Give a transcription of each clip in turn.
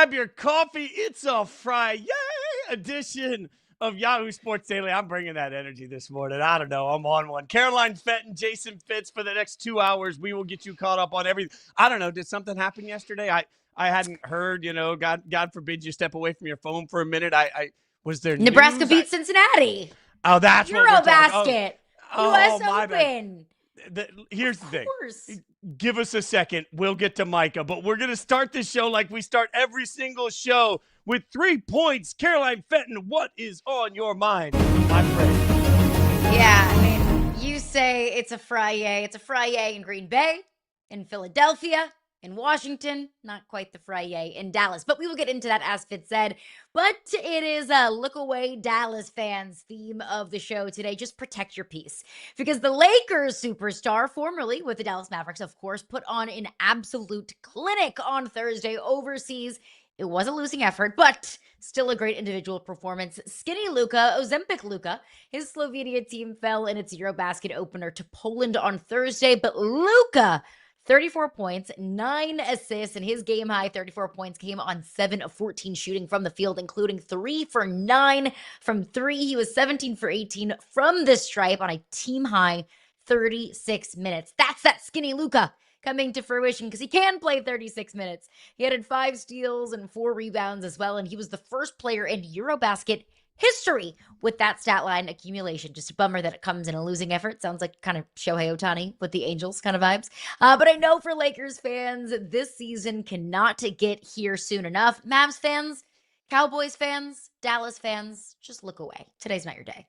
grab your coffee. It's a Friday edition of Yahoo Sports Daily. I'm bringing that energy this morning. I don't know. I'm on one. Caroline Fenton, Jason Fitz for the next 2 hours. We will get you caught up on everything. I don't know. Did something happen yesterday? I hadn't heard, God forbid you step away from your phone for a minute. Was there Nebraska news? beat Cincinnati. Oh, that's what we're talking. Eurobasket. Oh, U.S. my Open. Here's the thing. Course. Give us a second. We'll get to Micah, but we're going to start this show like we start every single show with 3 points. Caroline Fenton, what is on your mind, my friend? Yeah, I mean, you say it's a Friday. It's a Friday in Green Bay, in Philadelphia, in Washington, not quite the Friday in Dallas, but we will get into that as Fitz said. But it is a look away Dallas fans theme of the show today. Just protect your peace, because the Lakers superstar, formerly with the Dallas Mavericks, of course, put on an absolute clinic on Thursday overseas. It was a losing effort, but still a great individual performance. Skinny Luka, Ozempic Luka, his Slovenia team fell in its Eurobasket opener to Poland on Thursday, but Luka, 34 points, 9 assists, and his game-high 34 points came on 7 of 14 shooting from the field, including 3 for 9 from 3. He was 17 for 18 from the stripe on a team-high 36 minutes. That's that Skinny Luka coming to fruition, because he can play 36 minutes. He had 5 steals and 4 rebounds as well, and he was the first player in Eurobasket history with that stat line accumulation. Just a bummer that it comes in a losing effort. Sounds like kind of Shohei Ohtani with the Angels kind of vibes. But I know for Lakers fans, this season cannot get here soon enough. Mavs fans, Cowboys fans, Dallas fans, just look away. Today's not your day.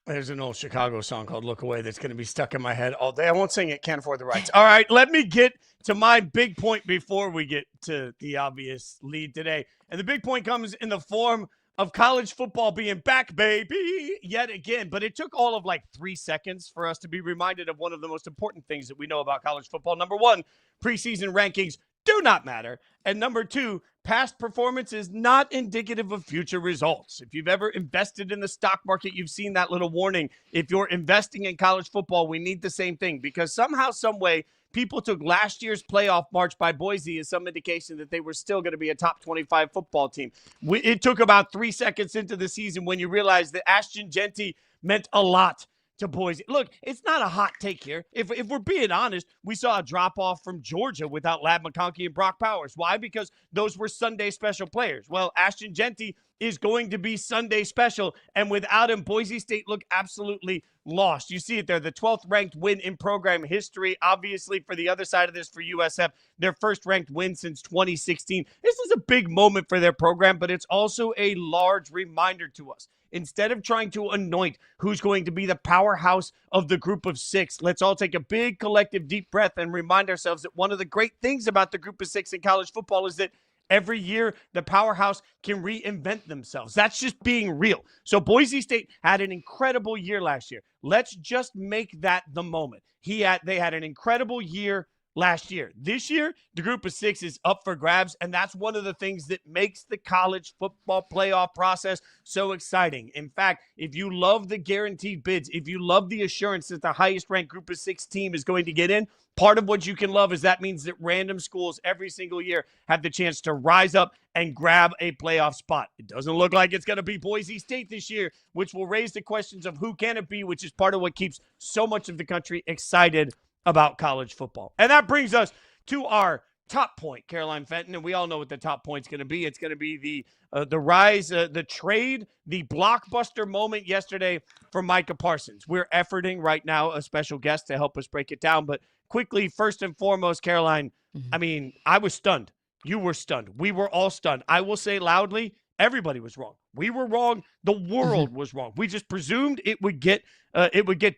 There's an old Chicago song called Look Away that's going to be stuck in my head all day. I won't sing it. Can't afford the rights. All right, let me get to my big point before we get to the obvious lead today. And the big point comes in the form of college football being back, baby, yet again. But it took all of 3 seconds for us to be reminded of one of the most important things that we know about college football. Number one, preseason rankings do not matter. And number two, past performance is not indicative of future results. If you've ever invested in the stock market, you've seen that little warning. If you're investing in college football, we need the same thing, because somehow, some way, people took last year's playoff march by Boise as some indication that they were still going to be a top 25 football team. It took about 3 seconds into the season when you realized that Ashton Jeanty meant a lot to Boise. Look, it's not a hot take here. If we're being honest, we saw a drop-off from Georgia without Lab McConkey and Brock Powers. Why? Because those were Sunday special players. Well, Ashton Jeanty is going to be Sunday special, and without him, Boise State looked absolutely lost. You see it there, the 12th ranked win in program history. Obviously, for the other side of this, for USF, their first ranked win since 2016. This is a big moment for their program, but it's also a large reminder to us. Instead of trying to anoint who's going to be the powerhouse of the group of 6, let's all take a big collective deep breath and remind ourselves that one of the great things about the group of 6 in college football is that every year the powerhouse can reinvent themselves. That's just being real. So Boise State had an incredible year last year. Let's just make that the moment. They had an incredible year last year. This year, the group of 6 is up for grabs, and that's one of the things that makes the college football playoff process so exciting. In fact, if you love the guaranteed bids, if you love the assurance that the highest-ranked group of 6 team is going to get in, part of what you can love is that means that random schools every single year have the chance to rise up and grab a playoff spot. It doesn't look like it's going to be Boise State this year, which will raise the questions of who can it be, which is part of what keeps so much of the country excited about college football. And that brings us to our top point, Caroline Fenton, and we all know what the top point's going to be. It's going to be the rise, the trade, the blockbuster moment yesterday for Micah Parsons. We're efforting right now a special guest to help us break it down, but quickly, first and foremost, Caroline, I mean, I was stunned. You were stunned. We were all stunned. I will say loudly, everybody was wrong. We were wrong. The world was wrong. We just presumed it would get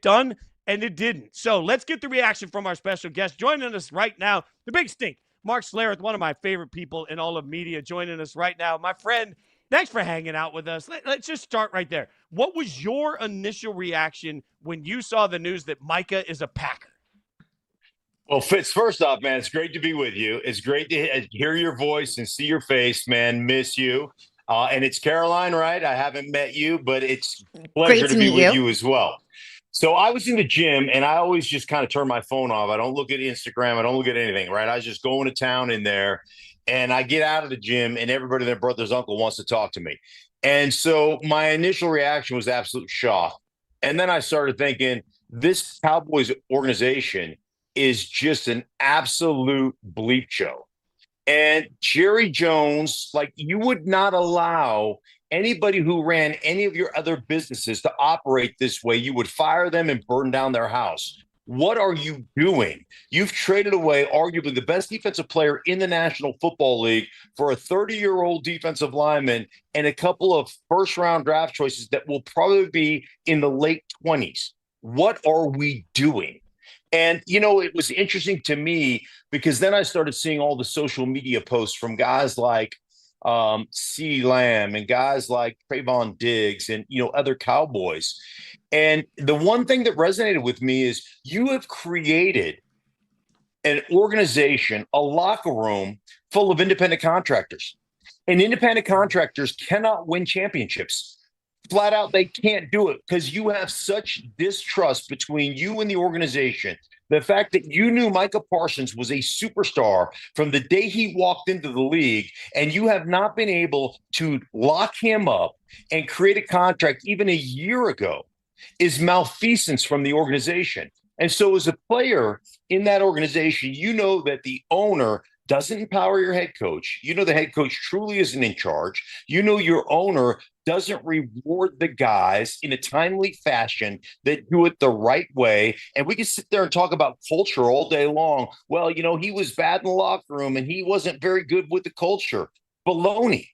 done, and it didn't. So let's get the reaction from our special guest. Joining us right now, the big stink, Mark Schlereth, one of my favorite people in all of media, joining us right now. My friend, thanks for hanging out with us. Let's just start right there. What was your initial reaction when you saw the news that Micah is a Packer? Well, Fitz, first off, man, it's great to be with you. It's great to hear your voice and see your face, man. Miss you. And it's Caroline, right? I haven't met you, but it's a pleasure to be with you as well. So I was in the gym, and I always just kind of turn my phone off. I don't look at Instagram. I don't look at anything, right? I was just going to town in there. and I get out of the gym, and everybody and their brother's uncle wants to talk to me. And so my initial reaction was absolute shock. And then I started thinking, this Cowboys organization is just an absolute bleep show. And Jerry Jones, like, you would not allow anybody who ran any of your other businesses to operate this way. You would fire them and burn down their house. What are you doing? You've traded away arguably the best defensive player in the National Football League for a 30-year-old defensive lineman and a couple of first-round draft choices that will probably be in the late 20s. What are we doing? And, it was interesting to me because then I started seeing all the social media posts from guys like CeeDee Lamb and guys like Trayvon Diggs and, other Cowboys. And the one thing that resonated with me is you have created an organization, a locker room full of independent contractors. And independent contractors cannot win championships. Flat out, they can't do it because you have such distrust between you and the organization. The fact that you knew Micah Parsons was a superstar from the day he walked into the league, and you have not been able to lock him up and create a contract even a year ago is malfeasance from the organization. And so as a player in that organization, you know that the owner doesn't empower your head coach. You know the head coach truly isn't in charge. You know your owner doesn't reward the guys in a timely fashion that do it the right way. And we can sit there and talk about culture all day long. Well, he was bad in the locker room and he wasn't very good with the culture. Baloney.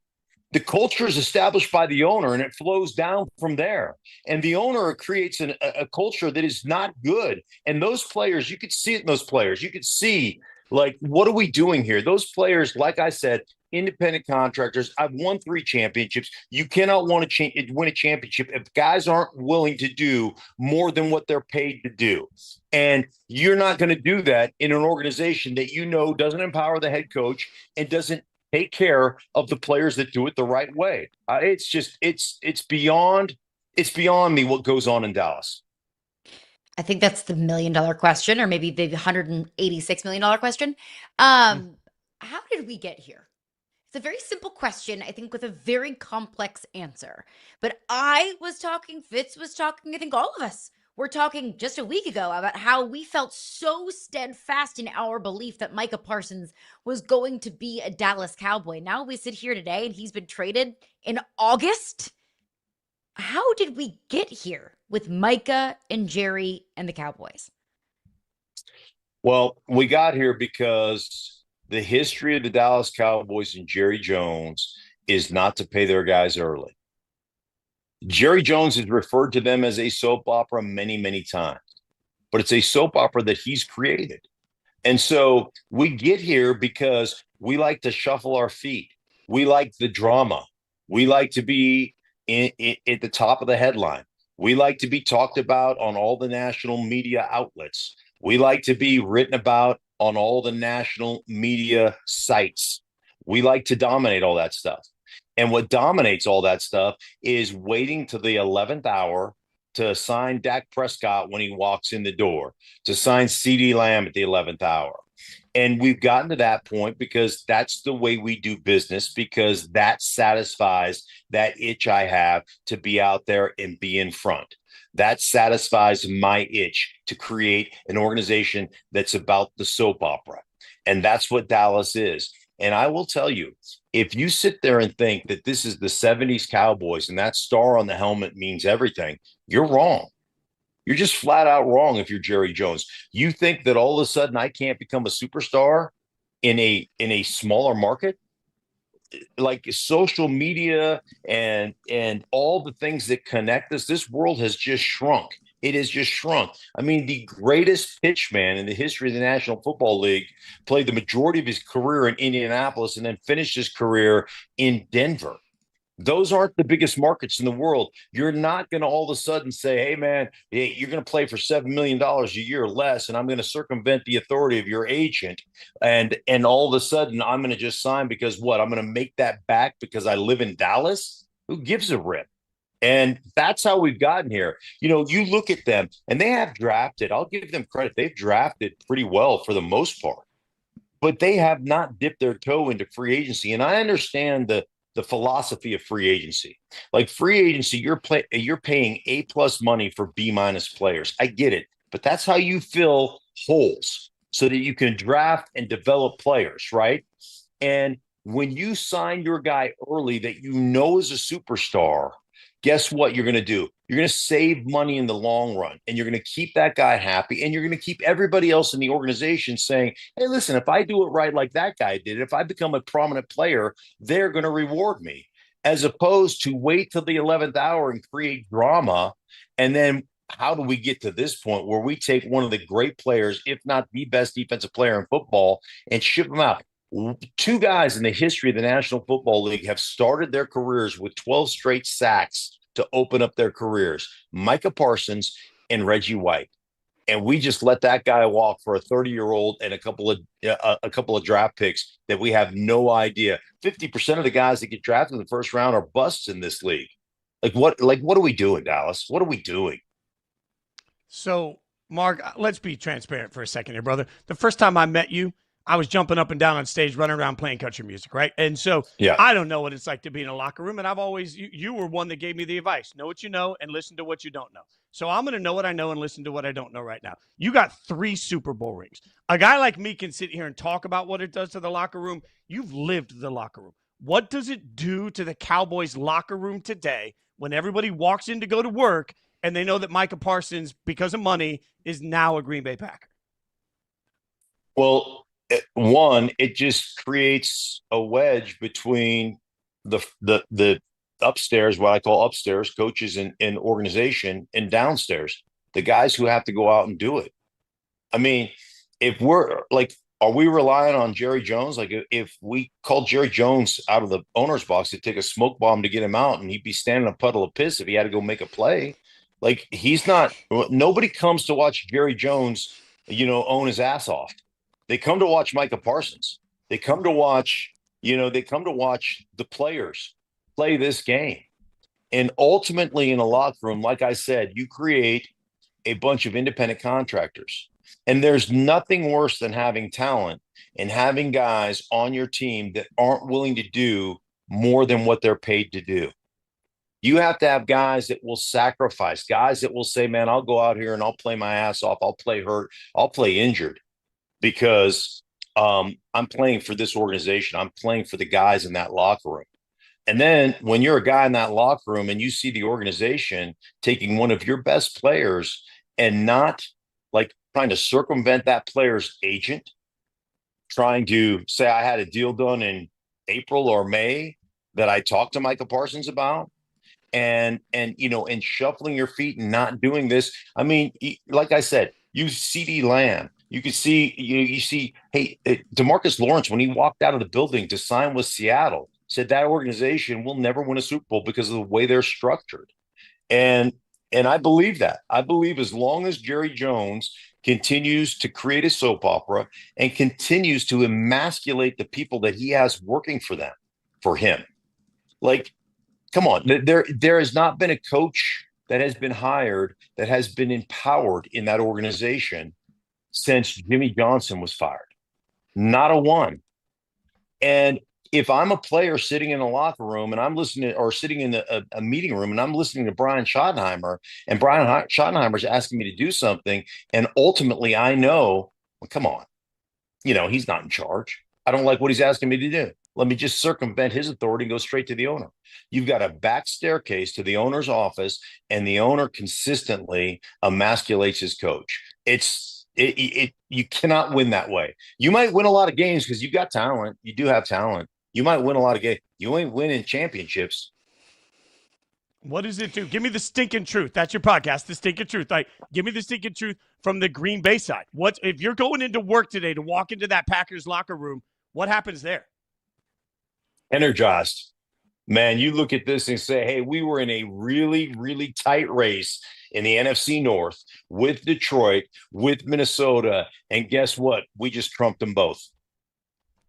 The culture is established by the owner and it flows down from there. And the owner creates a culture that is not good. And those players, you could see it in those players. You could see, like, what are we doing here? Those players, like I said, independent contractors. I've won 3 championships. You cannot win a championship if guys aren't willing to do more than what they're paid to do. And you're not going to do that in an organization that doesn't empower the head coach and doesn't take care of the players that do it the right way. It's beyond me what goes on in Dallas. I think that's the $1 million question, or maybe the $186 million question. How did we get here? It's a very simple question, I think, with a very complex answer. But I was talking, Fitz was talking, I think all of us were talking just a week ago about how we felt so steadfast in our belief that Micah Parsons was going to be a Dallas Cowboy. Now we sit here today and he's been traded in August. How did we get here with Micah and Jerry and the Cowboys? Well, we got here because the history of the Dallas Cowboys and Jerry Jones is not to pay their guys early. Jerry Jones has referred to them as a soap opera many, many times, but it's a soap opera that he's created. And so we get here because we like to shuffle our feet. We like the drama. We like to be at the top of the headline. We like to be talked about on all the national media outlets. We like to be written about on all the national media sites. We like to dominate all that stuff. And what dominates all that stuff is waiting to the 11th hour to sign Dak Prescott when he walks in the door, to sign CeeDee Lamb at the 11th hour. And we've gotten to that point because that's the way we do business, because that satisfies that itch I have to be out there and be in front. That satisfies my itch to create an organization that's about the soap opera. And that's what Dallas is. And I will tell you, if you sit there and think that this is the 70s Cowboys and that star on the helmet means everything, you're wrong. You're just flat out wrong if you're Jerry Jones. You think that all of a sudden I can't become a superstar in a smaller market? Like social media and all the things that connect us, this world has just shrunk. It has just shrunk. I mean, the greatest pitchman in the history of the National Football League played the majority of his career in Indianapolis and then finished his career in Denver. Those aren't the biggest markets in the world. You're not going to all of a sudden say, hey, man, you're going to play for $7 million a year less, and I'm going to circumvent the authority of your agent. And all of a sudden, I'm going to just sign because what? I'm going to make that back because I live in Dallas? Who gives a rip? And that's how we've gotten here. You know, you look at them, and they have drafted. I'll give them credit. They've drafted pretty well for the most part. but they have not dipped their toe into free agency. And I understand the philosophy of free agency. Like free agency, you're paying A+ money for B- players. I get it, but that's how you fill holes so that you can draft and develop players, right? And when you sign your guy early that you know is a superstar, guess what you're going to do? You're going to save money in the long run, and you're going to keep that guy happy, and you're going to keep everybody else in the organization saying, hey, listen, if I do it right like that guy did, if I become a prominent player, they're going to reward me, as opposed to wait till the 11th hour and create drama. And then how do we get to this point where we take one of the great players, if not the best defensive player in football, and ship him out? Two guys in the history of the National Football League have started their careers with 12 straight sacks to open up their careers: Micah Parsons and Reggie White. And we just let that guy walk for a 30-year-old and a couple of draft picks that we have no idea. 50% of the guys that get drafted in the first round are busts in this league. What are we doing, Dallas? What are we doing? So, Mark, let's be transparent for a second here, brother. The first time I met you, I was jumping up and down on stage, running around playing country music, right? And so I don't know what it's like to be in a locker room. And I've always, you were one that gave me the advice: know what you know and listen to what you don't know. So I'm going to know what I know and listen to what I don't know right now. You got 3 Super Bowl rings. A guy like me can sit here and talk about what it does to the locker room. You've lived the locker room. What does it do to the Cowboys locker room today when everybody walks in to go to work and they know that Micah Parsons, because of money, is now a Green Bay Packer? Well, one, it just creates a wedge between the upstairs, what I call upstairs, coaches and organization, and downstairs, the guys who have to go out and do it. I mean, if we're like, are we relying on Jerry Jones? Like, if we called Jerry Jones out of the owner's box to take a smoke bomb to get him out, and he'd be standing in a puddle of piss if he had to go make a play. Like, he's not, nobody comes to watch Jerry Jones, own his ass off. They come to watch Micah Parsons. They come to watch, the players play this game. And ultimately, in a locker room, like I said, you create a bunch of independent contractors. And there's nothing worse than having talent and having guys on your team that aren't willing to do more than what they're paid to do. You have to have guys that will sacrifice, guys that will say, man, I'll go out here and I'll play my ass off. I'll play hurt. I'll play injured, because I'm playing for this organization. I'm playing for the guys in that locker room. And then when you're a guy in that locker room and you see the organization taking one of your best players and not like trying to circumvent that player's agent, trying to say, I had a deal done in April or May that I talked to Micah Parsons about, and shuffling your feet and not doing this. I mean, like I said, you CD Lamb. You can see, you see, hey, DeMarcus Lawrence, when he walked out of the building to sign with Seattle, said that organization will never win a Super Bowl because of the way they're structured. And I believe that. I believe as long as Jerry Jones continues to create a soap opera and continues to emasculate the people that he has working for him. Like, come on, there has not been a coach that has been hired that has been empowered in that organization since Jimmy Johnson was fired. Not a one. And if I'm a player sitting in a locker room and I'm listening, or sitting in a meeting room and I'm listening to Brian Schottenheimer, and Brian Schottenheimer's asking me to do something, and ultimately I know, well, come on, he's not in charge. I don't like what he's asking me to do. Let me just circumvent his authority and go straight to the owner. You've got a back staircase to the owner's office, and the owner consistently emasculates his coach. You cannot win that way. You might win a lot of games because you've got talent. You do have talent. You might win a lot of games. You ain't winning championships. What does it do? Give me the stinking truth. That's your podcast, The Stinking Truth. Like, give me the stinking truth from the Green Bay side. What if you're going into work today to walk into that Packers locker room? What happens there? Energized. Man, you look at this and say, hey, we were in a really, really tight race in the NFC North with Detroit, with Minnesota, and guess what? We just trumped them both.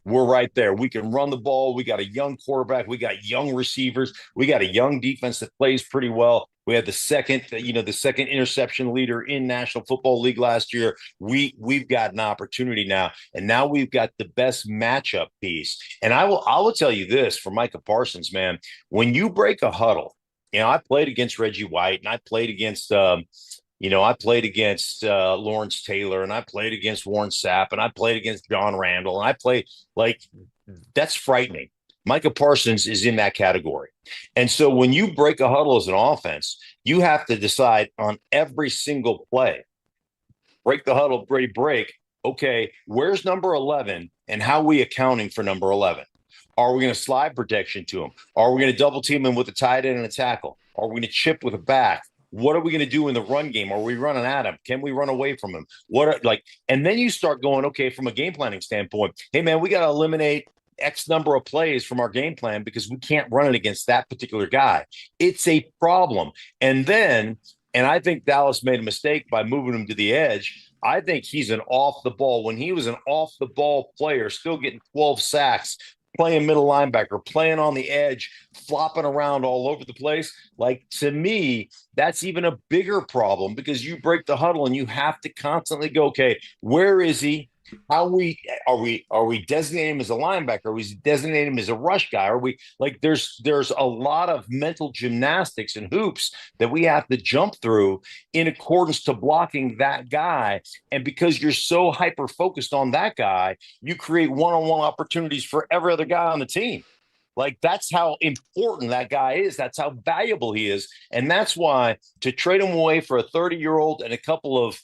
we're right there. We can run the ball. We got a young quarterback. We got young receivers. We got a young defense that plays pretty well. We had the second interception leader in National Football League last year. We've got an opportunity now, and now we've got the best matchup piece. And I will tell you this for Micah Parsons, man. When you break a huddle, I played against Reggie White, and I played against Lawrence Taylor, and I played against Warren Sapp, and I played against John Randall, and I played that's frightening. Micah Parsons is in that category. And so when you break a huddle as an offense, you have to decide on every single play. Break the huddle, break. Okay, where's number 11, and how are we accounting for number 11? Are we going to slide protection to him? Are we going to double team him with a tight end and a tackle? Are we going to chip with a back? What are we going to do in the run game? Are we running at him? Can we run away from him? And then you start going, okay, from a game planning standpoint, hey man, we got to eliminate X number of plays from our game plan because we can't run it against that particular guy. It's a problem. And I think Dallas made a mistake by moving him to the edge. I think he's an off the ball. When he was an off the ball player, still getting 12 sacks, playing middle linebacker, playing on the edge, flopping around all over the place. To me, that's even a bigger problem because you break the huddle and you have to constantly go, okay, where is he? Are we designating him as a linebacker? Are we designating him as a rush guy? Are we there's a lot of mental gymnastics and hoops that we have to jump through in accordance to blocking that guy. And because you're so hyper focused on that guy, you create one-on-one opportunities for every other guy on the team. That's how important that guy is. That's how valuable he is. And that's why to trade him away for a 30-year-old and a couple of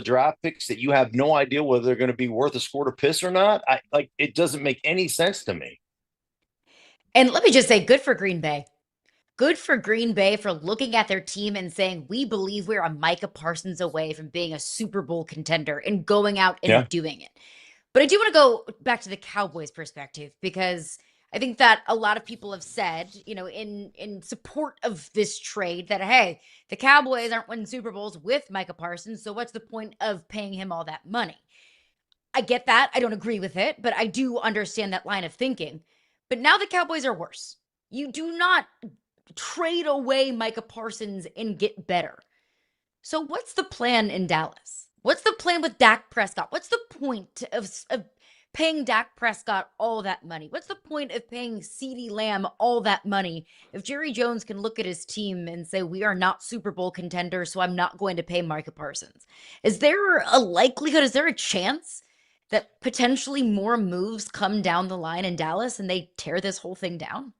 draft picks that you have no idea whether they're going to be worth a squirt of piss or not, it doesn't make any sense to me. And let me just say, good for Green Bay. Good for Green Bay for looking at their team and saying, we believe we're a Micah Parsons away from being a Super Bowl contender and going out and doing it. But I do want to go back to the Cowboys perspective because I think that a lot of people have said, in support of this trade that, hey, the Cowboys aren't winning Super Bowls with Micah Parsons, so what's the point of paying him all that money? I get that. I don't agree with it, but I do understand that line of thinking. But now the Cowboys are worse. You do not trade away Micah Parsons and get better. So what's the plan in Dallas? What's the plan with Dak Prescott? What's the point of paying Dak Prescott all that money? What's the point of paying CeeDee Lamb all that money if Jerry Jones can look at his team and say, we are not Super Bowl contenders, so I'm not going to pay Micah Parsons? Is there a likelihood, is there a chance that potentially more moves come down the line in Dallas and they tear this whole thing down?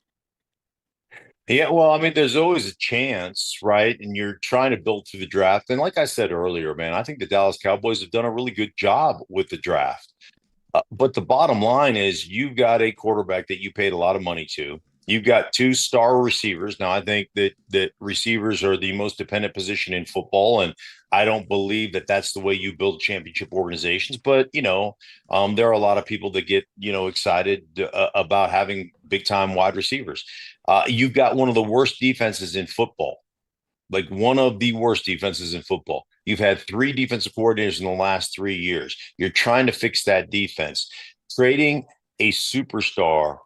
Yeah, well, I mean, there's always a chance, right? And you're trying to build through the draft. And like I said earlier, man, I think the Dallas Cowboys have done a really good job with the draft. But the bottom line is you've got a quarterback that you paid a lot of money to. You've got two star receivers. Now, I think that receivers are the most dependent position in football, and I don't believe that that's the way you build championship organizations. But, there are a lot of people that get, excited about having big-time wide receivers. You've got one of the worst defenses in football, one of the worst defenses in football. You've had 3 defensive coordinators in the last 3 years. You're trying to fix that defense. Trading a superstar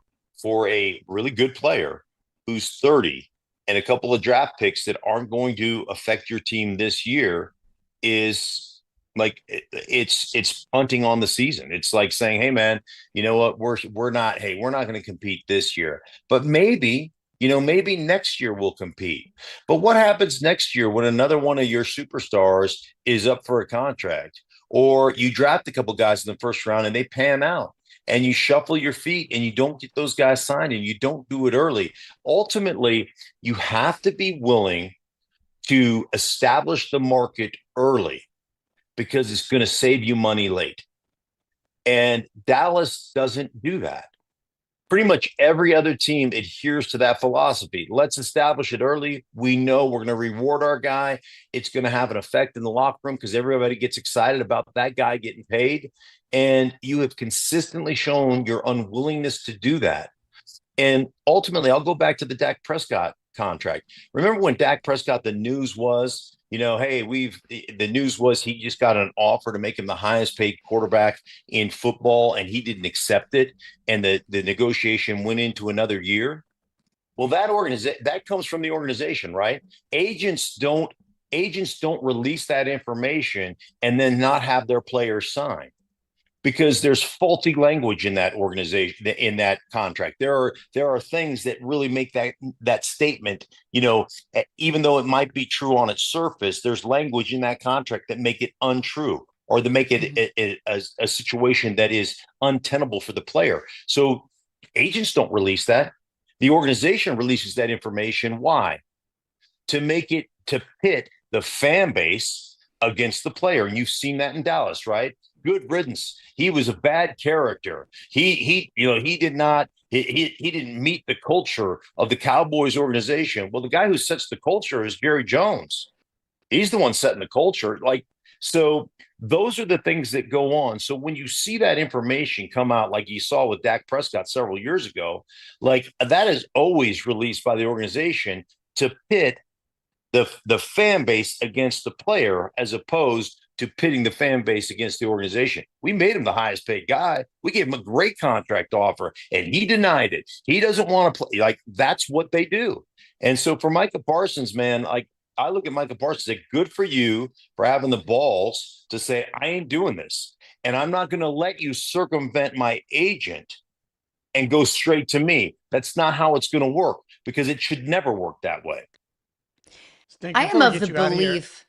for a really good player who's 30 and a couple of draft picks that aren't going to affect your team this year is it's punting on the season. It's like saying, hey man, you know what? We're not going to compete this year, but maybe next year we'll compete. But what happens next year when another one of your superstars is up for a contract, or you draft a couple guys in the first round and they pan out, and you shuffle your feet and you don't get those guys signed and you don't do it early? Ultimately, you have to be willing to establish the market early because it's going to save you money late. And Dallas doesn't do that. Pretty much every other team adheres to that philosophy. Let's establish it early. We know we're going to reward our guy. It's going to have an effect in the locker room because everybody gets excited about that guy getting paid. And you have consistently shown your unwillingness to do that. And ultimately, I'll go back to the Dak Prescott contract. Remember when Dak Prescott, the news was hey, the news was he just got an offer to make him the highest paid quarterback in football, and he didn't accept it, and the negotiation went into another year. Well, that comes from the organization, right? Agents don't release that information and then not have their players sign, because there's faulty language in that organization, in that contract. There are things that really make that statement, even though it might be true on its surface, there's language in that contract that make it untrue, or to make it a situation that is untenable for the player. So agents don't release that. The organization releases that information. Why? To pit the fan base against the player. And you've seen that in Dallas, right? Good riddance. He was a bad character. He didn't meet the culture of the Cowboys organization. Well, the guy who sets the culture is Jerry Jones. He's the one setting the culture. So those are the things that go on. So when you see that information come out, like you saw with Dak Prescott several years ago, that is always released by the organization to pit the fan base against the player, as opposed to pitting the fan base against the organization. We made him the highest paid guy. We gave him a great contract offer, and he denied it. He doesn't want to play. That's what they do. And so for Micah Parsons, man, I look at Micah Parsons and say, good for you for having the balls to say, I ain't doing this. And I'm not going to let you circumvent my agent and go straight to me. That's not how it's going to work, because it should never work that way. I am of the belief.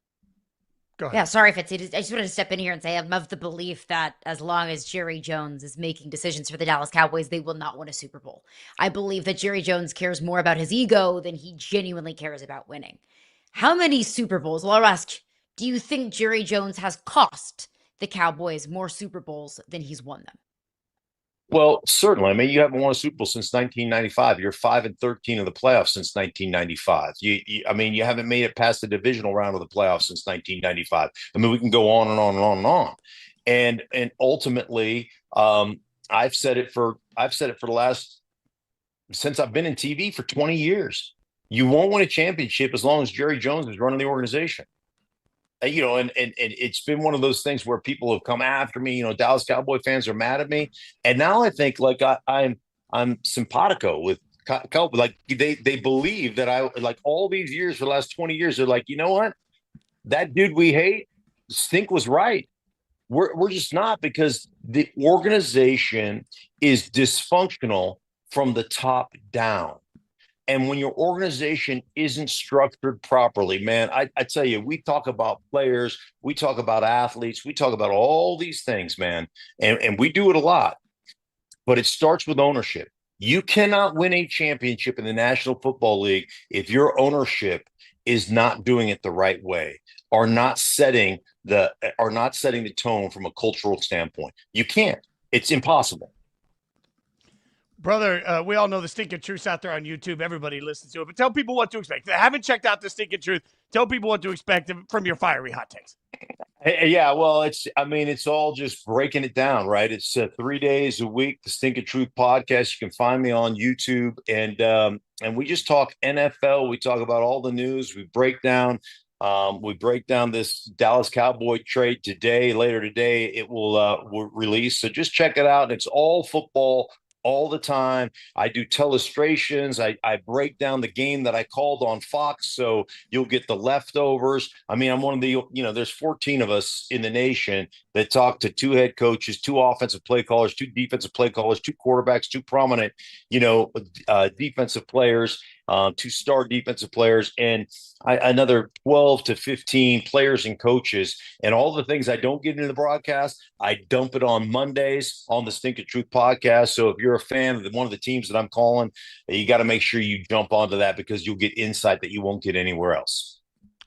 Go ahead. Yeah, sorry, Fitz. I just wanted to step in here and say I'm of the belief that as long as Jerry Jones is making decisions for the Dallas Cowboys, they will not win a Super Bowl. I believe that Jerry Jones cares more about his ego than he genuinely cares about winning. How many Super Bowls, well, I'll ask, do you think Jerry Jones has cost the Cowboys more Super Bowls than he's won them? Well, certainly. I mean, you haven't won a Super Bowl since 1995. You're 5-13 in the playoffs since 1995. You haven't made it past the divisional round of the playoffs since 1995. I mean, we can go on and on and on and on. And ultimately, I've said it for the last, since I've been in TV for 20 years. You won't win a championship as long as Jerry Jones is running the organization. And it's been one of those things where people have come after me. Dallas Cowboy fans are mad at me, and now I think I'm simpatico with Cowboy. They believe that I all these years for the last 20 years. They're like, you know what, that dude we hate, Stink was right. We're just not, because the organization is dysfunctional from the top down. And when your organization isn't structured properly, man, I tell you, we talk about players, we talk about athletes, we talk about all these things, man, and we do it a lot. But it starts with ownership. You cannot win a championship in the National Football League if your ownership is not doing it the right way, or not setting the tone from a cultural standpoint. You can't. It's impossible. Brother, we all know the Stinking Truth's out there on YouTube. Everybody listens to it. But tell people what to expect. If they haven't checked out the Stinking Truth, tell people what to expect from your fiery hot takes. Yeah, well, it's all just breaking it down, right? It's 3 days a week, the Stinking Truth podcast. You can find me on YouTube, and we just talk NFL. We talk about all the news. We break down this Dallas Cowboy trade today. Later today, it will release. So just check it out. It's all football all the time. I do illustrations. I break down the game that I called on Fox, so you'll get the leftovers. I mean, I'm one of the, there's 14 of us in the nation that talk to 2 head coaches, 2 offensive play callers, 2 defensive play callers, 2 quarterbacks, 2 prominent, defensive players, 2 star defensive players, and another 12 to 15 players and coaches. And all the things I don't get into the broadcast, I dump it on Mondays on the Stinking Truth podcast. So if you're a fan of one of the teams that I'm calling, you got to make sure you jump onto that, because you'll get insight that you won't get anywhere else.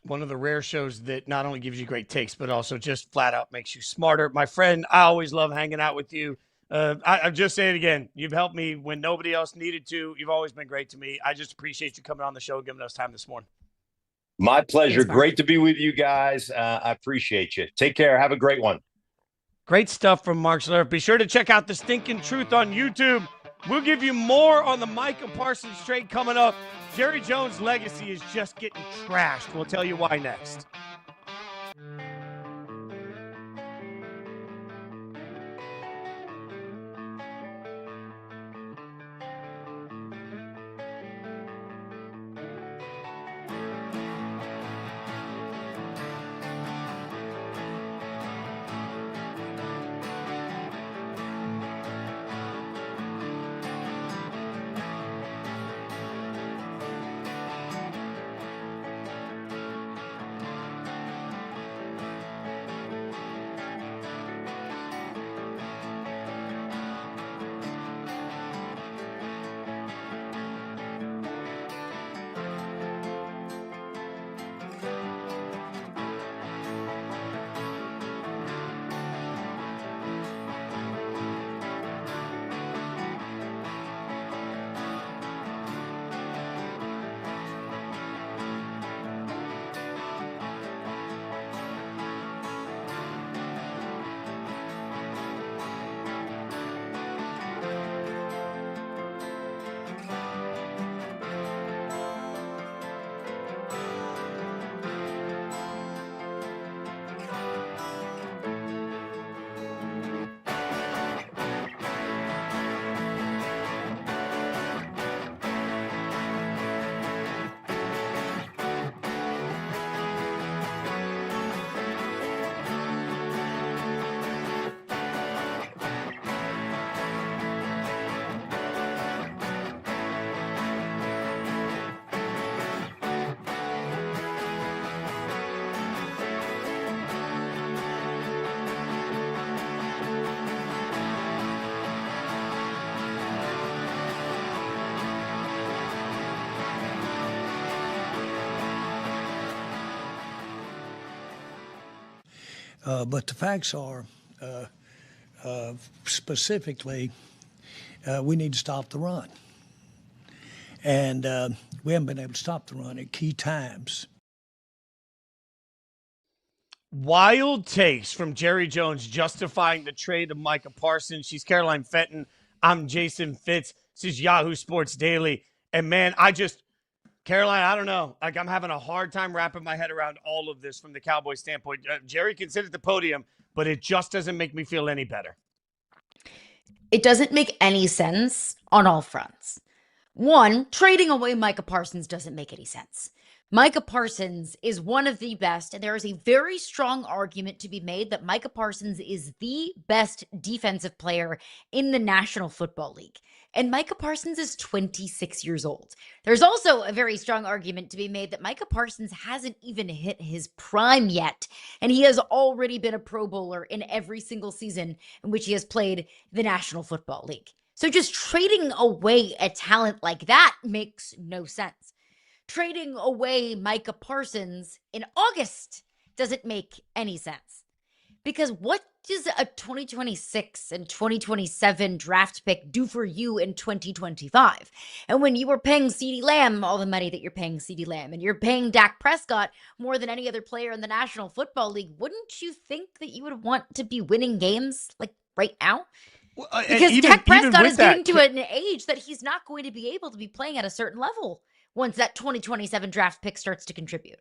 One of the rare shows that not only gives you great takes, but also just flat out makes you smarter. My friend, I always love hanging out with you. I'm just saying it again. You've helped me when nobody else needed to. You've always been great to me. I just appreciate you coming on the show, giving us time this morning. My pleasure. Great to be with you guys. I appreciate you. Take care. Have a great one. Great stuff from Mark Schlereth. Be sure to check out the Stinking Truth on YouTube. We'll give you more on the Micah Parsons trade coming up. Jerry Jones' legacy is just getting trashed. We'll tell you why next. But the facts are, specifically, we need to stop the run. And we haven't been able to stop the run at key times. Wild takes from Jerry Jones justifying the trade of Micah Parsons. She's Caroline Fenton. I'm Jason Fitz. This is Yahoo Sports Daily. And man, Caroline, I don't know. Like, I'm having a hard time wrapping my head around all of this from the Cowboys standpoint. Jerry can sit at the podium, but it just doesn't make me feel any better. It doesn't make any sense on all fronts. One, trading away Micah Parsons doesn't make any sense. Micah Parsons is one of the best, and there is a very strong argument to be made that Micah Parsons is the best defensive player in the National Football League. And Micah Parsons is 26 years old. There's also a very strong argument to be made that Micah Parsons hasn't even hit his prime yet, and he has already been a Pro Bowler in every single season in which he has played the National Football League. So just trading away a talent like that makes no sense. Trading away Micah Parsons in August doesn't make any sense. Because what does a 2026 and 2027 draft pick do for you in 2025? And when you were paying CeeDee Lamb all the money that you're paying CeeDee Lamb, and you're paying Dak Prescott more than any other player in the National Football League, wouldn't you think that you would want to be winning games like right now? Well, because Dak Prescott is getting to an age that he's not going to be able to be playing at a certain level once that 2027 draft pick starts to contribute.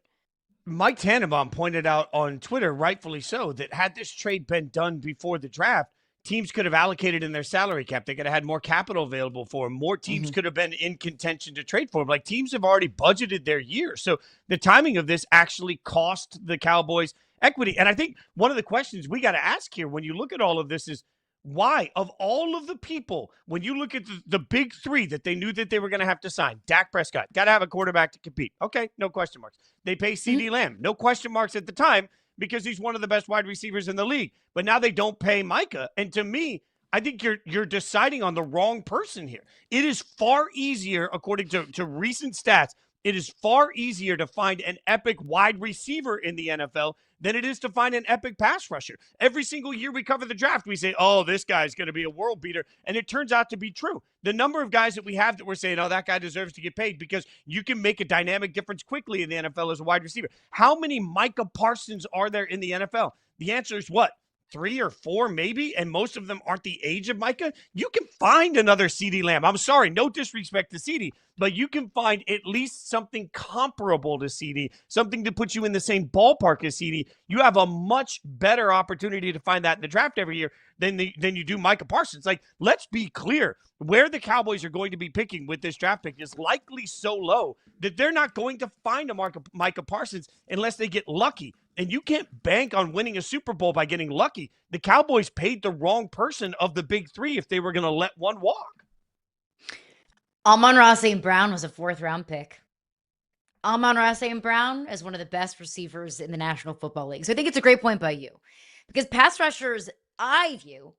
Mike Tannenbaum pointed out on Twitter, rightfully so, that had this trade been done before the draft, teams could have allocated in their salary cap. They could have had more capital available for them. More teams could have been in contention to trade for them. Like, teams have already budgeted their year. So the timing of this actually cost the Cowboys equity. And I think one of the questions we got to ask here when you look at all of this is, why, of all of the people, when you look at the big three that they knew that they were going to have to sign, Dak Prescott, got to have a quarterback to compete. Okay, no question marks. They pay CeeDee Lamb, no question marks at the time because he's one of the best wide receivers in the league. But now they don't pay Micah. And to me, I think you're deciding on the wrong person here. It is far easier, according to recent stats, it is far easier to find an epic wide receiver in the NFL than it is to find an epic pass rusher. Every single year we cover the draft, we say, oh, this guy's going to be a world beater. And it turns out to be true. The number of guys that we have that we're saying, oh, that guy deserves to get paid because you can make a dynamic difference quickly in the NFL as a wide receiver. How many Micah Parsons are there in the NFL? The answer is what? 3 or 4 maybe, and most of them aren't the age of Micah, you can find another CeeDee Lamb. I'm sorry, no disrespect to CeeDee, but you can find at least something comparable to CeeDee, something to put you in the same ballpark as CeeDee. You have a much better opportunity to find that in the draft every year than you do Micah Parsons. Like, let's be clear, where the Cowboys are going to be picking with this draft pick is likely so low that they're not going to find a Micah Parsons unless they get lucky. And you can't bank on winning a Super Bowl by getting lucky. The Cowboys paid the wrong person of the big 3 if they were going to let one walk. Amon-Ra St. Brown was a 4th-round pick. Amon-Ra St. Brown is one of the best receivers in the National Football League. So I think it's a great point by you. Because pass rushers, I view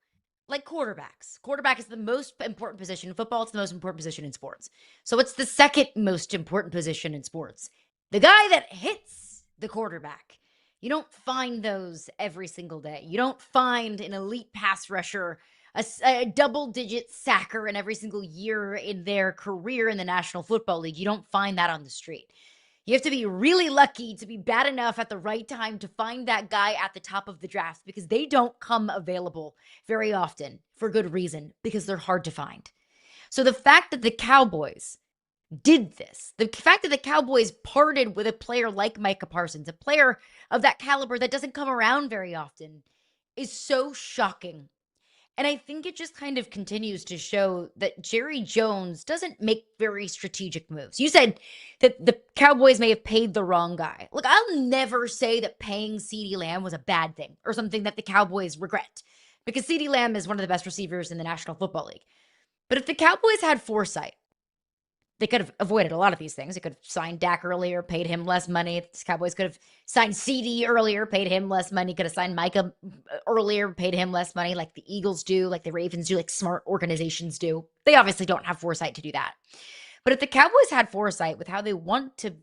like quarterbacks. Quarterback is the most important position in football. It's the most important position in sports. So it's the second most important position in sports. The guy that hits the quarterback. You don't find those every single day. You don't find an elite pass rusher, a double-digit sacker in every single year in their career in the National Football League. You don't find that on the street. You have to be really lucky to be bad enough at the right time to find that guy at the top of the draft, because they don't come available very often for good reason, because they're hard to find. So the fact that the Cowboys did this, the fact that the Cowboys parted with a player like Micah Parsons, a player of that caliber that doesn't come around very often, is so shocking. And I think it just kind of continues to show that Jerry Jones doesn't make very strategic moves. You said that the Cowboys may have paid the wrong guy. Look, I'll never say that paying CeeDee Lamb was a bad thing or something that the Cowboys regret, because CeeDee Lamb is one of the best receivers in the National Football League. But if the Cowboys had foresight, they could have avoided a lot of these things. They could have signed Dak earlier, paid him less money. The Cowboys could have signed CeeDee earlier, paid him less money. Could have signed Micah earlier, paid him less money, like the Eagles do, like the Ravens do, like smart organizations do. They obviously don't have foresight to do that. But if the Cowboys had foresight with how they want to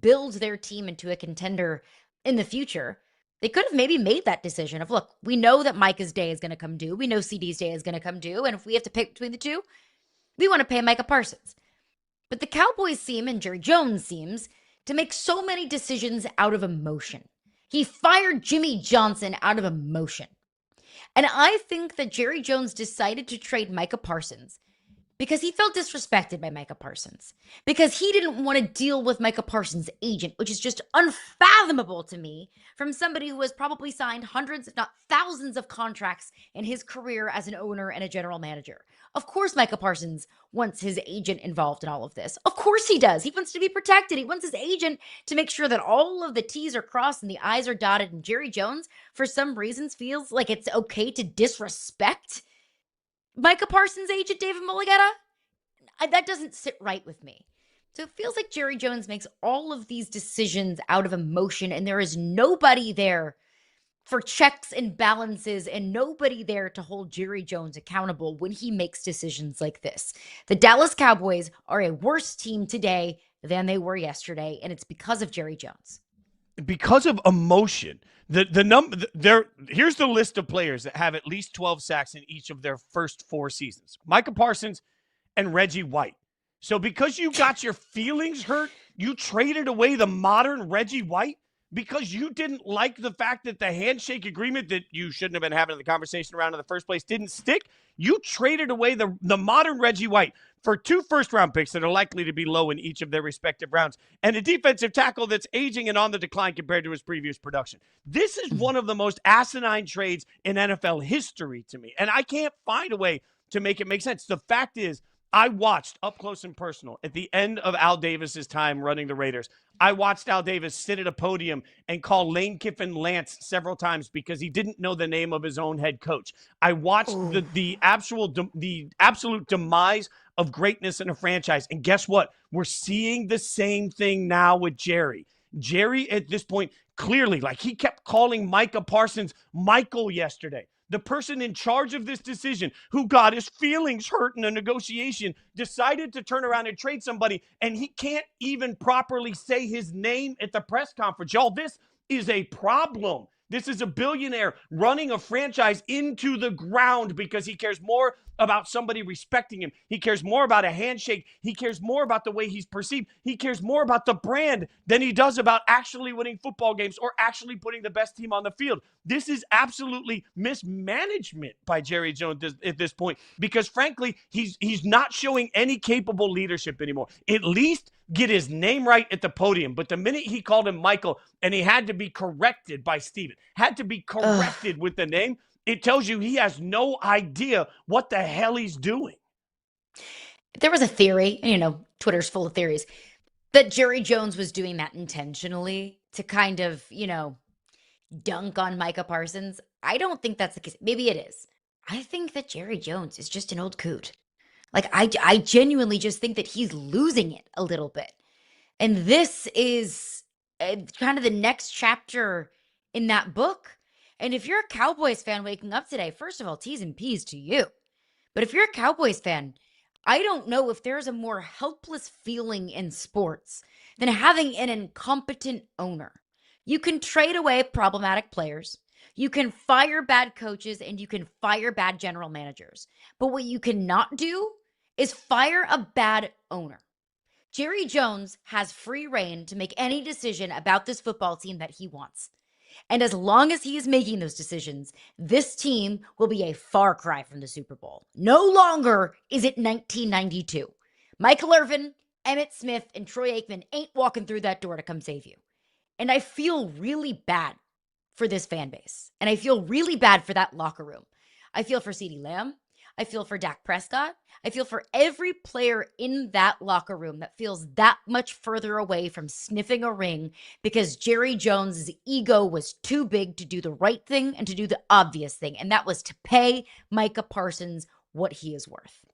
build their team into a contender in the future, they could have maybe made that decision of, look, we know that Micah's day is going to come due. We know CeeDee's day is going to come due. And if we have to pick between the two, we want to pay Micah Parsons. But the Cowboys seem, and Jerry Jones seems, to make so many decisions out of emotion. He fired Jimmy Johnson out of emotion. And I think that Jerry Jones decided to trade Micah Parsons because he felt disrespected by Micah Parsons. Because he didn't want to deal with Micah Parsons' agent, which is just unfathomable to me from somebody who has probably signed hundreds, if not thousands, of contracts in his career as an owner and a general manager. Of course, Micah Parsons wants his agent involved in all of this. Of course he does. He wants to be protected. He wants his agent to make sure that all of the T's are crossed and the I's are dotted. And Jerry Jones, for some reasons, feels like it's okay to disrespect Micah Parsons' agent, David Mulligetta. That doesn't sit right with me. So it feels like Jerry Jones makes all of these decisions out of emotion, and there is nobody there for checks and balances and nobody there to hold Jerry Jones accountable when he makes decisions like this. The Dallas Cowboys are a worse team today than they were yesterday, and it's because of Jerry Jones. Because of emotion. Here's the list of players that have at least 12 sacks in each of their first 4 seasons. Micah Parsons and Reggie White. So because you got your feelings hurt, you traded away the modern Reggie White? Because you didn't like the fact that the handshake agreement that you shouldn't have been having the conversation around in the first place didn't stick? You traded away the modern Reggie White for 2 first-round picks that are likely to be low in each of their respective rounds, and a defensive tackle that's aging and on the decline compared to his previous production. This is one of the most asinine trades in NFL history to me, and I can't find a way to make it make sense. The fact is, I watched up close and personal at the end of Al Davis's time running the Raiders. I watched Al Davis sit at a podium and call Lane Kiffin Lance several times because he didn't know the name of his own head coach. I watched the absolute demise of greatness in a franchise. And guess what? We're seeing the same thing now with Jerry. Jerry, at this point, clearly, like, he kept calling Micah Parsons Michael yesterday. The person in charge of this decision, who got his feelings hurt in a negotiation, decided to turn around and trade somebody, and he can't even properly say his name at the press conference. Y'all, this is a problem. This is a billionaire running a franchise into the ground because he cares more about somebody respecting him. He cares more about a handshake. He cares more about the way he's perceived. He cares more about the brand than he does about actually winning football games or actually putting the best team on the field. This is absolutely mismanagement by Jerry Jones at this point, because frankly, he's not showing any capable leadership anymore. At least get his name right at the podium. But the minute he called him Michael and he had to be corrected by Steven, had to be corrected with the name, it tells you he has no idea what the hell he's doing. There was a theory, and Twitter's full of theories, that Jerry Jones was doing that intentionally to kind of, dunk on Micah Parsons. I don't think that's the case. Maybe it is. I think that Jerry Jones is just an old coot. Like, I genuinely just think that he's losing it a little bit. And this is kind of the next chapter in that book. And if you're a Cowboys fan waking up today, first of all, T's and P's to you. But if you're a Cowboys fan, I don't know if there's a more helpless feeling in sports than having an incompetent owner. You can trade away problematic players. You can fire bad coaches and you can fire bad general managers. But what you cannot do is fire a bad owner. Jerry Jones has free reign to make any decision about this football team that he wants. And as long as he is making those decisions, this team will be a far cry from the Super Bowl. No longer is it 1992. Michael Irvin, Emmitt Smith, and Troy Aikman ain't walking through that door to come save you. And I feel really bad for this fan base. And I feel really bad for that locker room. I feel for CeeDee Lamb. I feel for Dak Prescott. I feel for every player in that locker room that feels that much further away from sniffing a ring because Jerry Jones' ego was too big to do the right thing and to do the obvious thing. And that was to pay Micah Parsons what he is worth.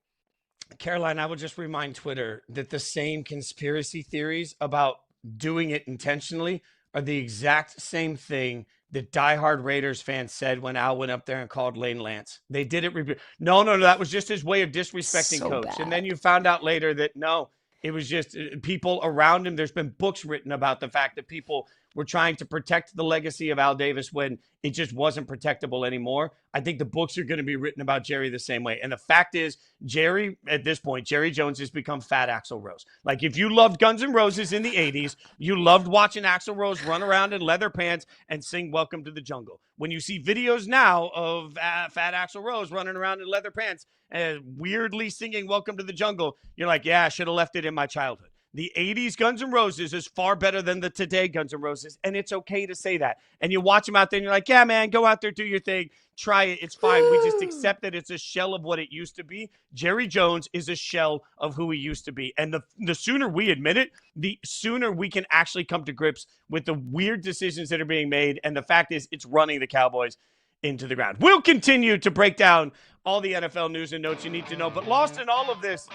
Caroline, I will just remind Twitter that the same conspiracy theories about doing it intentionally are the exact same thing that diehard Raiders fans said when Al went up there and called Lane Lance. They did it. No, that was just his way of disrespecting Coach. Bad. And then you found out later that no, it was just people around him. There's been books written about the fact that people were trying to protect the legacy of Al Davis when it just wasn't protectable anymore. I think the books are going to be written about Jerry the same way. And the fact is, Jerry, at this point, Jerry Jones has become Fat Axl Rose. Like, if you loved Guns N' Roses in the 80s, you loved watching Axl Rose run around in leather pants and sing Welcome to the Jungle. When you see videos now of Fat Axl Rose running around in leather pants and weirdly singing Welcome to the Jungle, you're like, yeah, I should have left it in my childhood. The 80s Guns N' Roses is far better than the today Guns N' Roses, and it's okay to say that. And you watch them out there, and you're like, yeah, man, go out there, do your thing, try it, it's fine. We just accept that it's a shell of what it used to be. Jerry Jones is a shell of who he used to be. And the sooner we admit it, the sooner we can actually come to grips with the weird decisions that are being made, and the fact is it's running the Cowboys into the ground. We'll continue to break down all the NFL news and notes you need to know, but lost in all of this,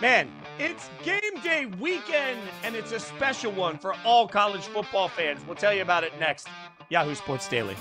man, it's game day weekend, and it's a special one for all college football fans. We'll tell you about it next. Yahoo Sports Daily.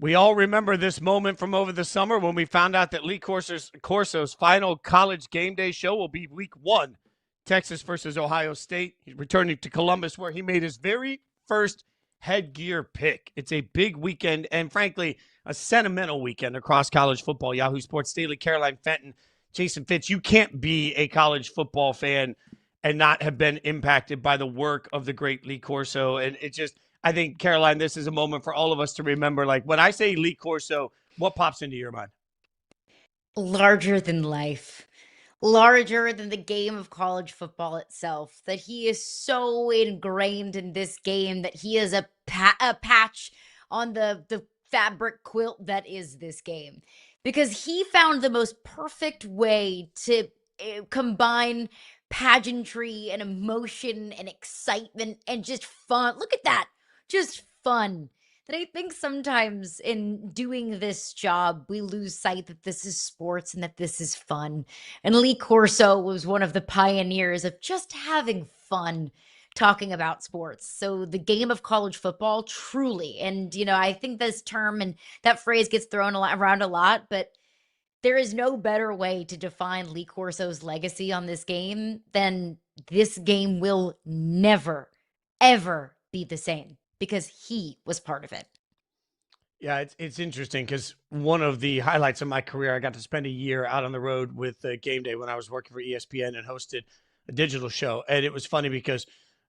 We all remember this moment from over the summer when we found out that Lee Corso's final College GameDay show will be week 1, Texas versus Ohio State. He's returning to Columbus, where he made his very first headgear pick. It's a big weekend and, frankly, a sentimental weekend across college football. Yahoo Sports Daily, Caroline Fenton, Jason Fitz. You can't be a college football fan and not have been impacted by the work of the great Lee Corso. And it just, I think, Caroline, this is a moment for all of us to remember. Like, when I say Lee Corso, what pops into your mind? Larger than life. Larger than the game of college football itself. That he is so ingrained in this game that he is a patch on the fabric quilt that is this game. Because he found the most perfect way to combine pageantry and emotion and excitement and just fun. Look at that. Just fun. That I think sometimes in doing this job, we lose sight that this is sports and that this is fun. And Lee Corso was one of the pioneers of just having fun talking about sports. So the game of college football, truly. And, I think this term and that phrase gets thrown around a lot, but there is no better way to define Lee Corso's legacy on this game than this game will never, ever be the same, because he was part of it. Yeah, it's interesting because one of the highlights of my career, I got to spend a year out on the road with GameDay when I was working for ESPN and hosted a digital show. And it was funny because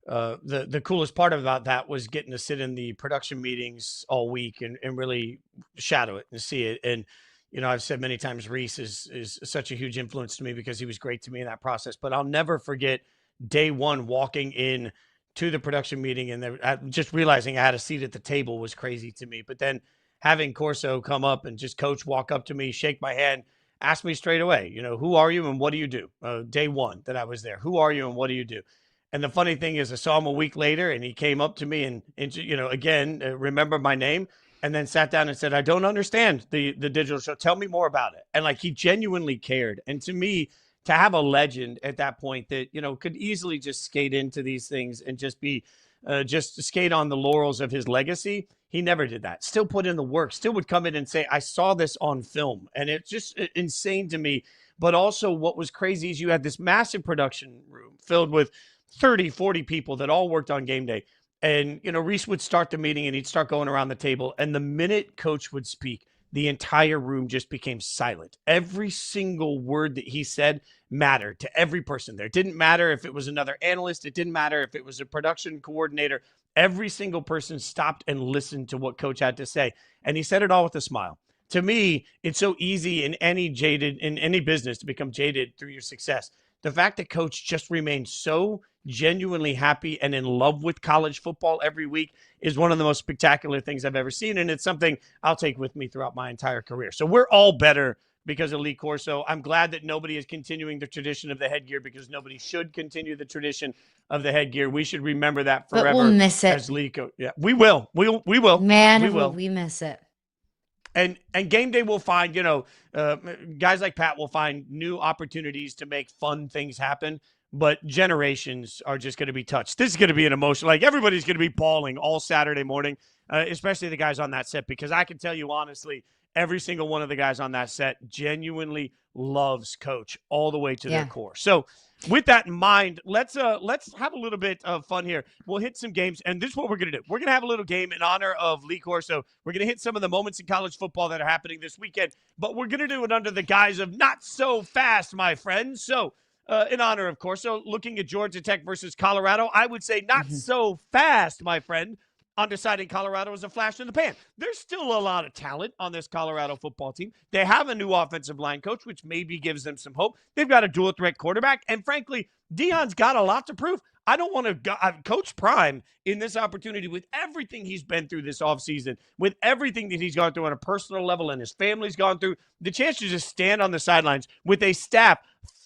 the coolest part about that was getting to sit in the production meetings all week and really shadow it and see it. And, I've said many times Reese is such a huge influence to me because he was great to me in that process. But I'll never forget day one walking in to the production meeting and just realizing I had a seat at the table was crazy to me. But then having Corso come up and just coach walk up to me, shake my hand, ask me straight away, who are you and what do you do? Day one that I was there, who are you and what do you do? And the funny thing is I saw him a week later and he came up to me and again, remember my name and then sat down and said, I don't understand the digital show. Tell me more about it. And he genuinely cared. And to me, to have a legend at that point that, could easily just skate into these things and just be, just skate on the laurels of his legacy. He never did that. Still put in the work, still would come in and say, I saw this on film. And it's just insane to me. But also what was crazy is you had this massive production room filled with 30, 40 people that all worked on game day. And, Reese would start the meeting and he'd start going around the table. And the minute coach would speak, the entire room just became silent. Every single word that he said mattered to every person there. It didn't matter if it was another analyst. It didn't matter if it was a production coordinator. Every single person stopped and listened to what coach had to say. And he said it all with a smile. To me, it's so easy in any business to become jaded through your success. The fact that coach just remained so genuinely happy and in love with college football every week is one of the most spectacular things I've ever seen. And it's something I'll take with me throughout my entire career. So we're all better because of Lee Corso. I'm glad that nobody is continuing the tradition of the headgear because nobody should continue the tradition of the headgear. We should remember that forever. But we'll miss it. As Lee Yeah, we will. We will. Man, we will. We miss it. And game day will find, guys like Pat will find new opportunities to make fun things happen. But generations are just going to be touched. This is going to be an emotion. Everybody's going to be bawling all Saturday morning, especially the guys on that set, because I can tell you honestly, every single one of the guys on that set genuinely loves coach all the way to their core. So with that in mind, let's have a little bit of fun here. We'll hit some games, and this is what we're going to do. We're going to have a little game in honor of Lee Corso. We're going to hit some of the moments in college football that are happening this weekend, but we're going to do it under the guise of not so fast, my friends. So in honor of Corso, looking at Georgia Tech versus Colorado, I would say not so fast, my friend, on deciding Colorado is a flash in the pan. There's still a lot of talent on this Colorado football team. They have a new offensive line coach, which maybe gives them some hope. They've got a dual threat quarterback. And frankly, Deion's got a lot to prove. I don't want to coach Prime in this opportunity with everything he's been through this offseason, with everything that he's gone through on a personal level and his family's gone through, the chance to just stand on the sidelines with a staff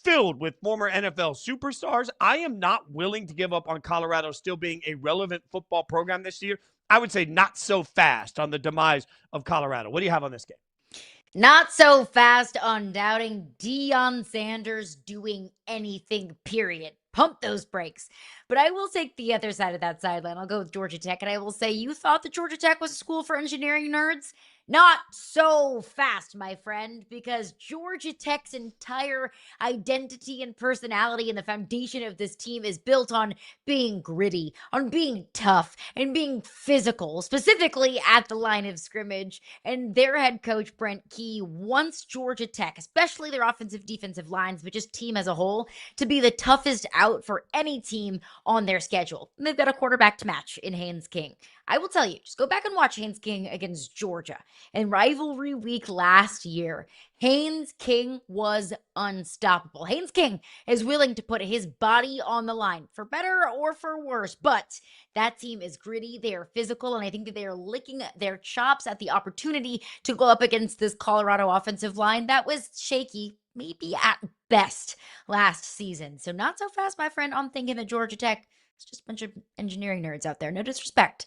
filled with former NFL superstars. I am not willing to give up on Colorado still being a relevant football program this year. I would say not so fast on the demise of Colorado. What do you have on this game? Not so fast on doubting Deion Sanders doing anything, period. Pump those brakes. But I will take the other side of that sideline. I'll go with Georgia Tech, and I will say you thought that Georgia Tech was a school for engineering nerds. Not so fast, my friend, because Georgia Tech's entire identity and personality and the foundation of this team is built on being gritty, on being tough, and being physical, specifically at the line of scrimmage. And their head coach, Brent Key, wants Georgia Tech, especially their offensive defensive lines, but just team as a whole, to be the toughest out for any team on their schedule. And they've got a quarterback to match in Haynes King. I will tell you, just go back and watch Haynes King against Georgia. In rivalry week last year, Haynes King was unstoppable. Haynes King is willing to put his body on the line, for better or for worse, but that team is gritty, they are physical, and I think that they are licking their chops at the opportunity to go up against this Colorado offensive line that was shaky, maybe at best, last season. So not so fast, my friend, on thinking that Georgia Tech is just a bunch of engineering nerds out there. No disrespect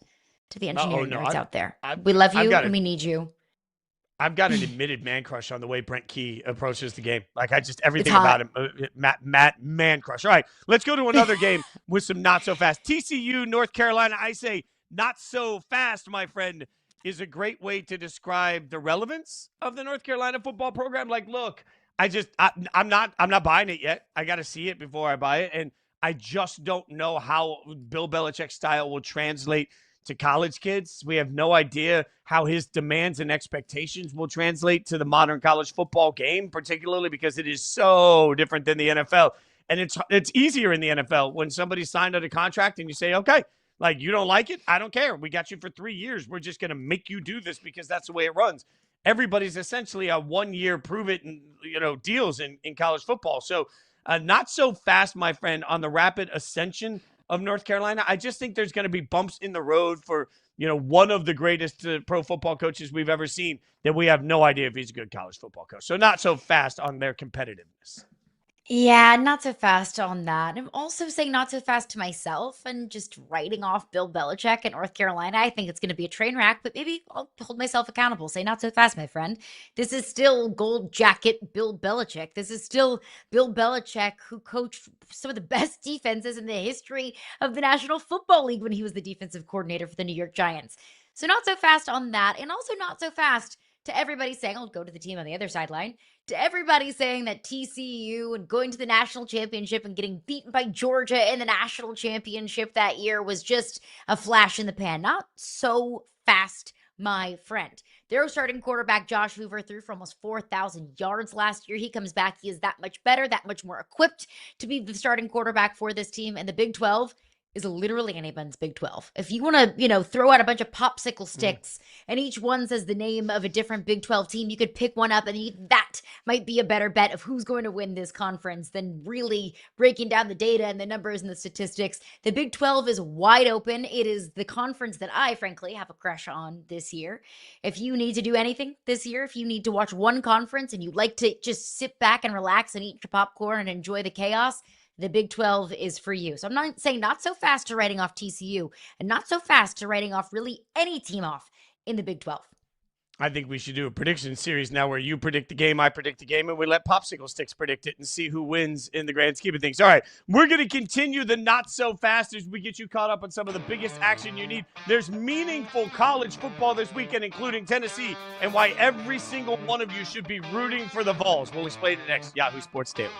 to the engineering nerds out there. We love you and we need you. I've got an admitted man crush on the way Brent Key approaches the game. Like, everything about him, Matt, man crush. All right, let's go to another game with some not so fast. TCU, North Carolina. I say not so fast, my friend, is a great way to describe the relevance of the North Carolina football program. Like, look, I'm not buying it yet. I got to see it before I buy it. And I just don't know how Bill Belichick's style will translate to college kids. We have no idea how his demands and expectations will translate to the modern college football game, particularly because it is so different than the NFL. And it's easier in the NFL when somebody's signed under contract and you say, okay, like, you don't like it? I don't care. We got you for 3 years. We're just going to make you do this because that's the way it runs. Everybody's essentially a 1 year prove it and, deals in college football. So not so fast, my friend, on the rapid ascension of North Carolina. I just think there's going to be bumps in the road for, one of the greatest pro football coaches we've ever seen that we have no idea if he's a good college football coach. So not so fast on their competitiveness. Yeah, not so fast on that. I'm also saying not so fast to myself and just writing off Bill Belichick at North Carolina. I think it's going to be a train wreck, but maybe I'll hold myself accountable. Say not so fast, my friend. This is still gold jacket Bill Belichick. This is still Bill Belichick, who coached some of the best defenses in the history of the National Football League when he was the defensive coordinator for the New York Giants. So not so fast on that, and also not so fast to everybody saying, I'll go to the team on the other sideline, to everybody saying that TCU and going to the national championship and getting beaten by Georgia in the national championship that year was just a flash in the pan. Not so fast, my friend. Their starting quarterback, Josh Hoover, threw for almost 4,000 yards last year. He comes back. He is that much better, that much more equipped to be the starting quarterback for this team. And the Big 12 is literally anyone's Big 12. If you want to, throw out a bunch of popsicle sticks and each one says the name of a different Big 12 team, you could pick one up and that might be a better bet of who's going to win this conference than really breaking down the data and the numbers and the statistics. The Big 12 is wide open. It is the conference that I, frankly, have a crush on this year. If you need to do anything this year, if you need to watch one conference and you like to just sit back and relax and eat your popcorn and enjoy the chaos, the Big 12 is for you. So I'm not saying not so fast to writing off TCU and not so fast to writing off really any team off in the Big 12. I think we should do a prediction series now where you predict the game, I predict the game, and we let popsicle sticks predict it and see who wins in the grand scheme of things. All right, we're going to continue the not so fast as we get you caught up on some of the biggest action you need. There's meaningful college football this weekend, including Tennessee, and why every single one of you should be rooting for the Vols. We'll explain it next. Yahoo Sports Daily.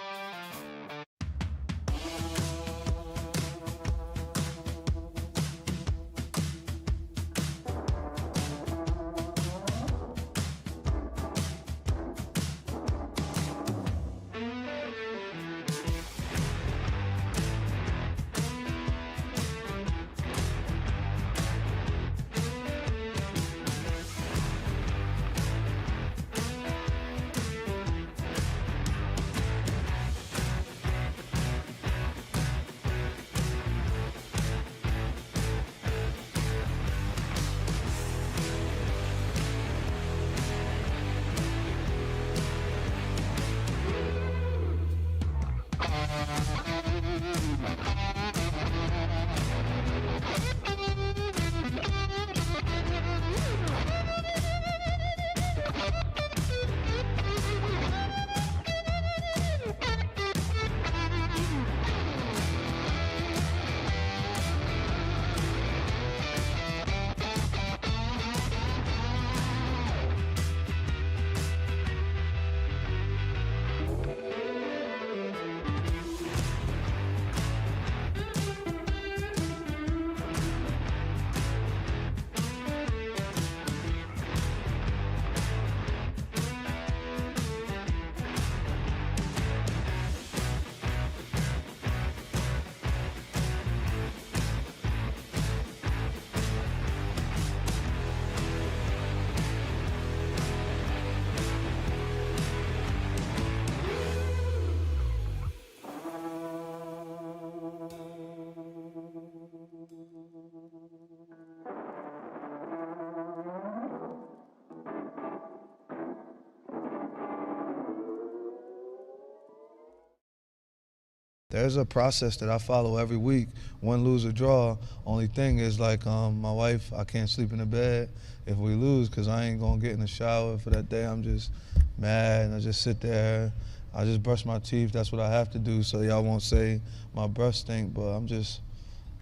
There's a process that I follow every week, win, lose, or draw. Only thing is, like, my wife, I can't sleep in the bed if we lose because I ain't going to get in the shower for that day. I'm just mad, and I just sit there. I just brush my teeth. That's what I have to do so y'all won't say my breath stink, but I'm just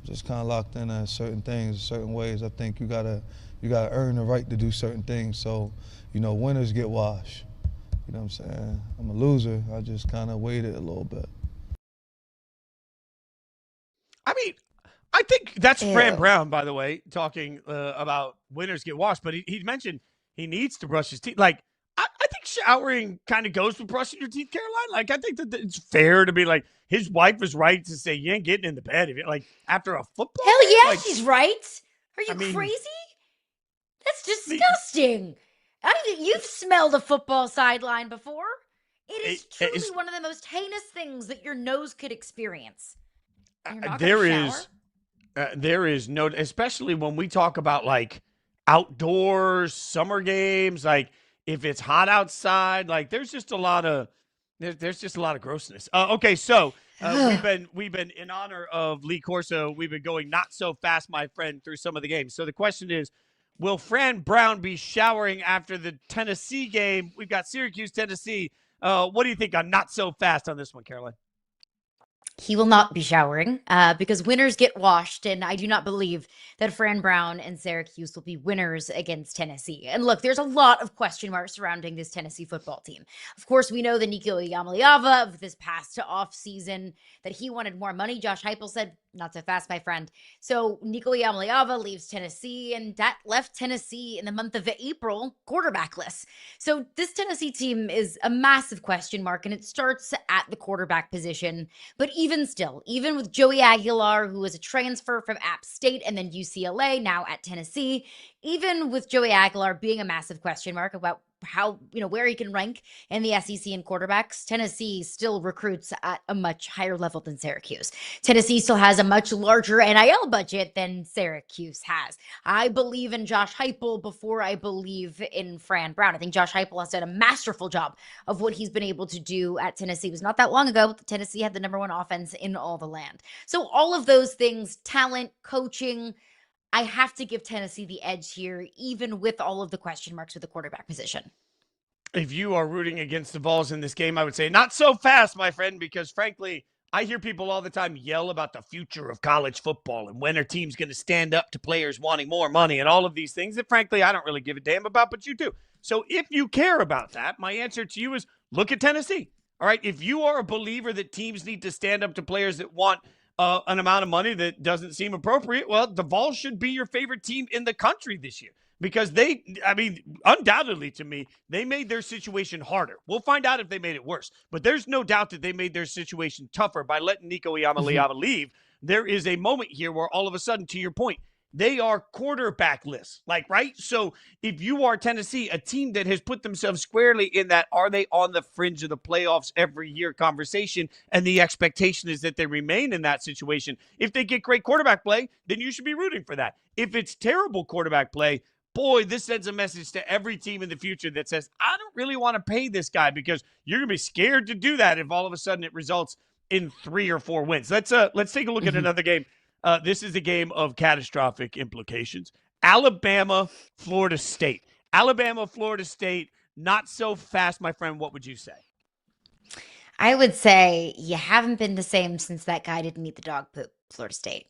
kind of locked in at certain things, certain ways. I think you gotta earn the right to do certain things. So, winners get washed. You know what I'm saying? I'm a loser. I just kind of waited a little bit. I mean, I think that's Fran Ew. Brown, by the way, talking about winners get washed. But he mentioned he needs to brush his teeth. Like, I think showering kind of goes with brushing your teeth, Caroline. Like, I think that it's fair to be like, his wife was right to say you ain't getting in the bed if you like after a football Hell game. yeah, Like, she's right. Are you I mean- crazy? That's disgusting. You've smelled a football sideline before. It is truly it's- one of the most heinous things that your nose could experience. You're not there gonna shower? there is no, especially when we talk about like outdoors summer games, like if it's hot outside, like there's just a lot of grossness. Okay, so we've been in honor of Lee Corso, we've been going not so fast, my friend, through some of the games. So the question is, will Fran Brown be showering after the Tennessee game? We've got Syracuse, Tennessee. What do you think on not so fast on this one, Caroline? He will not be showering because winners get washed, and I do not believe that Fran Brown and Syracuse will be winners against Tennessee. And look, there's a lot of question marks surrounding this Tennessee football team. Of course, we know the Nico Iamaleava of this past off season, that he wanted more money. Josh Heupel said, not so fast, my friend. So Nico Iamaleava leaves Tennessee, and that left Tennessee in the month of April quarterbackless. So this Tennessee team is a massive question mark, and it starts at the quarterback position. But even still, even with Joey Aguilar, who was a transfer from App State and then UCLA, now at Tennessee, even with Joey Aguilar being a massive question mark about how, where he can rank in the SEC in quarterbacks, Tennessee still recruits at a much higher level than Syracuse. Tennessee still has a much larger NIL budget than Syracuse has. I believe in Josh Heupel before I believe in Fran Brown. I think Josh Heupel has done a masterful job of what he's been able to do at Tennessee. It was not that long ago that Tennessee had the #1 offense in all the land. So all of those things, talent, coaching, I have to give Tennessee the edge here, even with all of the question marks with the quarterback position. If you are rooting against the Vols in this game, I would say not so fast, my friend, because frankly, I hear people all the time yell about the future of college football and when are teams going to stand up to players wanting more money and all of these things that frankly I don't really give a damn about, but you do. So if you care about that, my answer to you is look at Tennessee. All right, if you are a believer that teams need to stand up to players that want an amount of money that doesn't seem appropriate, well, the Vols should be your favorite team in the country this year because undoubtedly to me, they made their situation harder. We'll find out if they made it worse, but there's no doubt that they made their situation tougher by letting Nico Iamaleava leave. There is a moment here where all of a sudden, to your point, they are quarterbackless, right? So if you are Tennessee, a team that has put themselves squarely in that, are they on the fringe of the playoffs every year conversation, and the expectation is that they remain in that situation. If they get great quarterback play, then you should be rooting for that. If it's terrible quarterback play, boy, this sends a message to every team in the future that says, I don't really want to pay this guy because you're going to be scared to do that if all of a sudden it results in 3 or 4 wins. Let's take a look at another game. This is a game of catastrophic implications. Alabama, Florida State. Alabama, Florida State, not so fast, my friend. What would you say? I would say you haven't been the same since that guy didn't eat the dog poop, Florida State.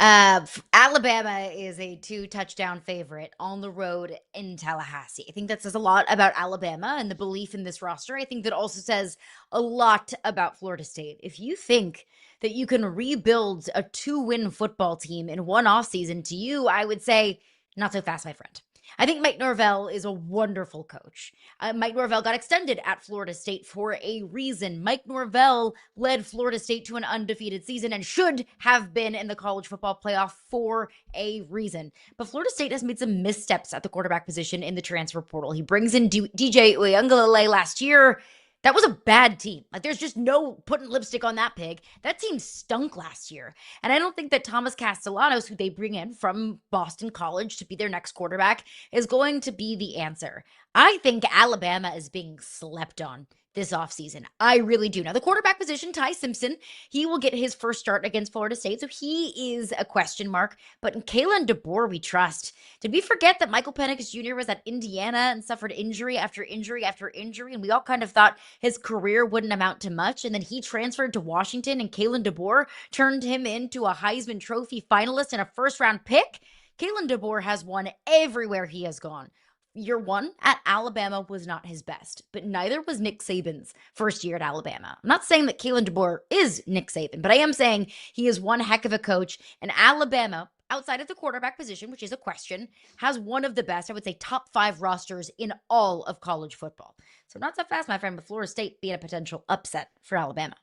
Alabama is a 2-touchdown favorite on the road in Tallahassee. I think that says a lot about Alabama and the belief in this roster. I think that also says a lot about Florida State. If you think that you can rebuild a 2-win football team in one offseason, to you, I would say, not so fast, my friend. I think Mike Norvell is a wonderful coach. Mike Norvell got extended at Florida State for a reason. Mike Norvell led Florida State to an undefeated season and should have been in the college football playoff for a reason. But Florida State has made some missteps at the quarterback position in the transfer portal. He brings in DJ Uiagalelei last year. That was a bad team. There's just no putting lipstick on that pig. That team stunk last year. And I don't think that Thomas Castellanos, who they bring in from Boston College to be their next quarterback, is going to be the answer. I think Alabama is being slept on. this offseason. I really do. Now, the quarterback position, Ty Simpson, he will get his first start against Florida State, so he is a question mark. But in Kalen DeBoer, we trust. Did we forget that Michael Penix Jr. was at Indiana and suffered injury after injury after injury, and we all kind of thought his career wouldn't amount to much, and then he transferred to Washington, and Kalen DeBoer turned him into a Heisman Trophy finalist and a first-round pick? Kalen DeBoer has won everywhere he has gone. Year one at Alabama was not his best, but neither was Nick Saban's first year at Alabama. I'm not saying that Kalen DeBoer is Nick Saban, but I am saying he is one heck of a coach. And Alabama, outside of the quarterback position, which is a question, has one of the best, I would say top 5 rosters in all of college football. So not so fast, my friend, with Florida State being a potential upset for Alabama.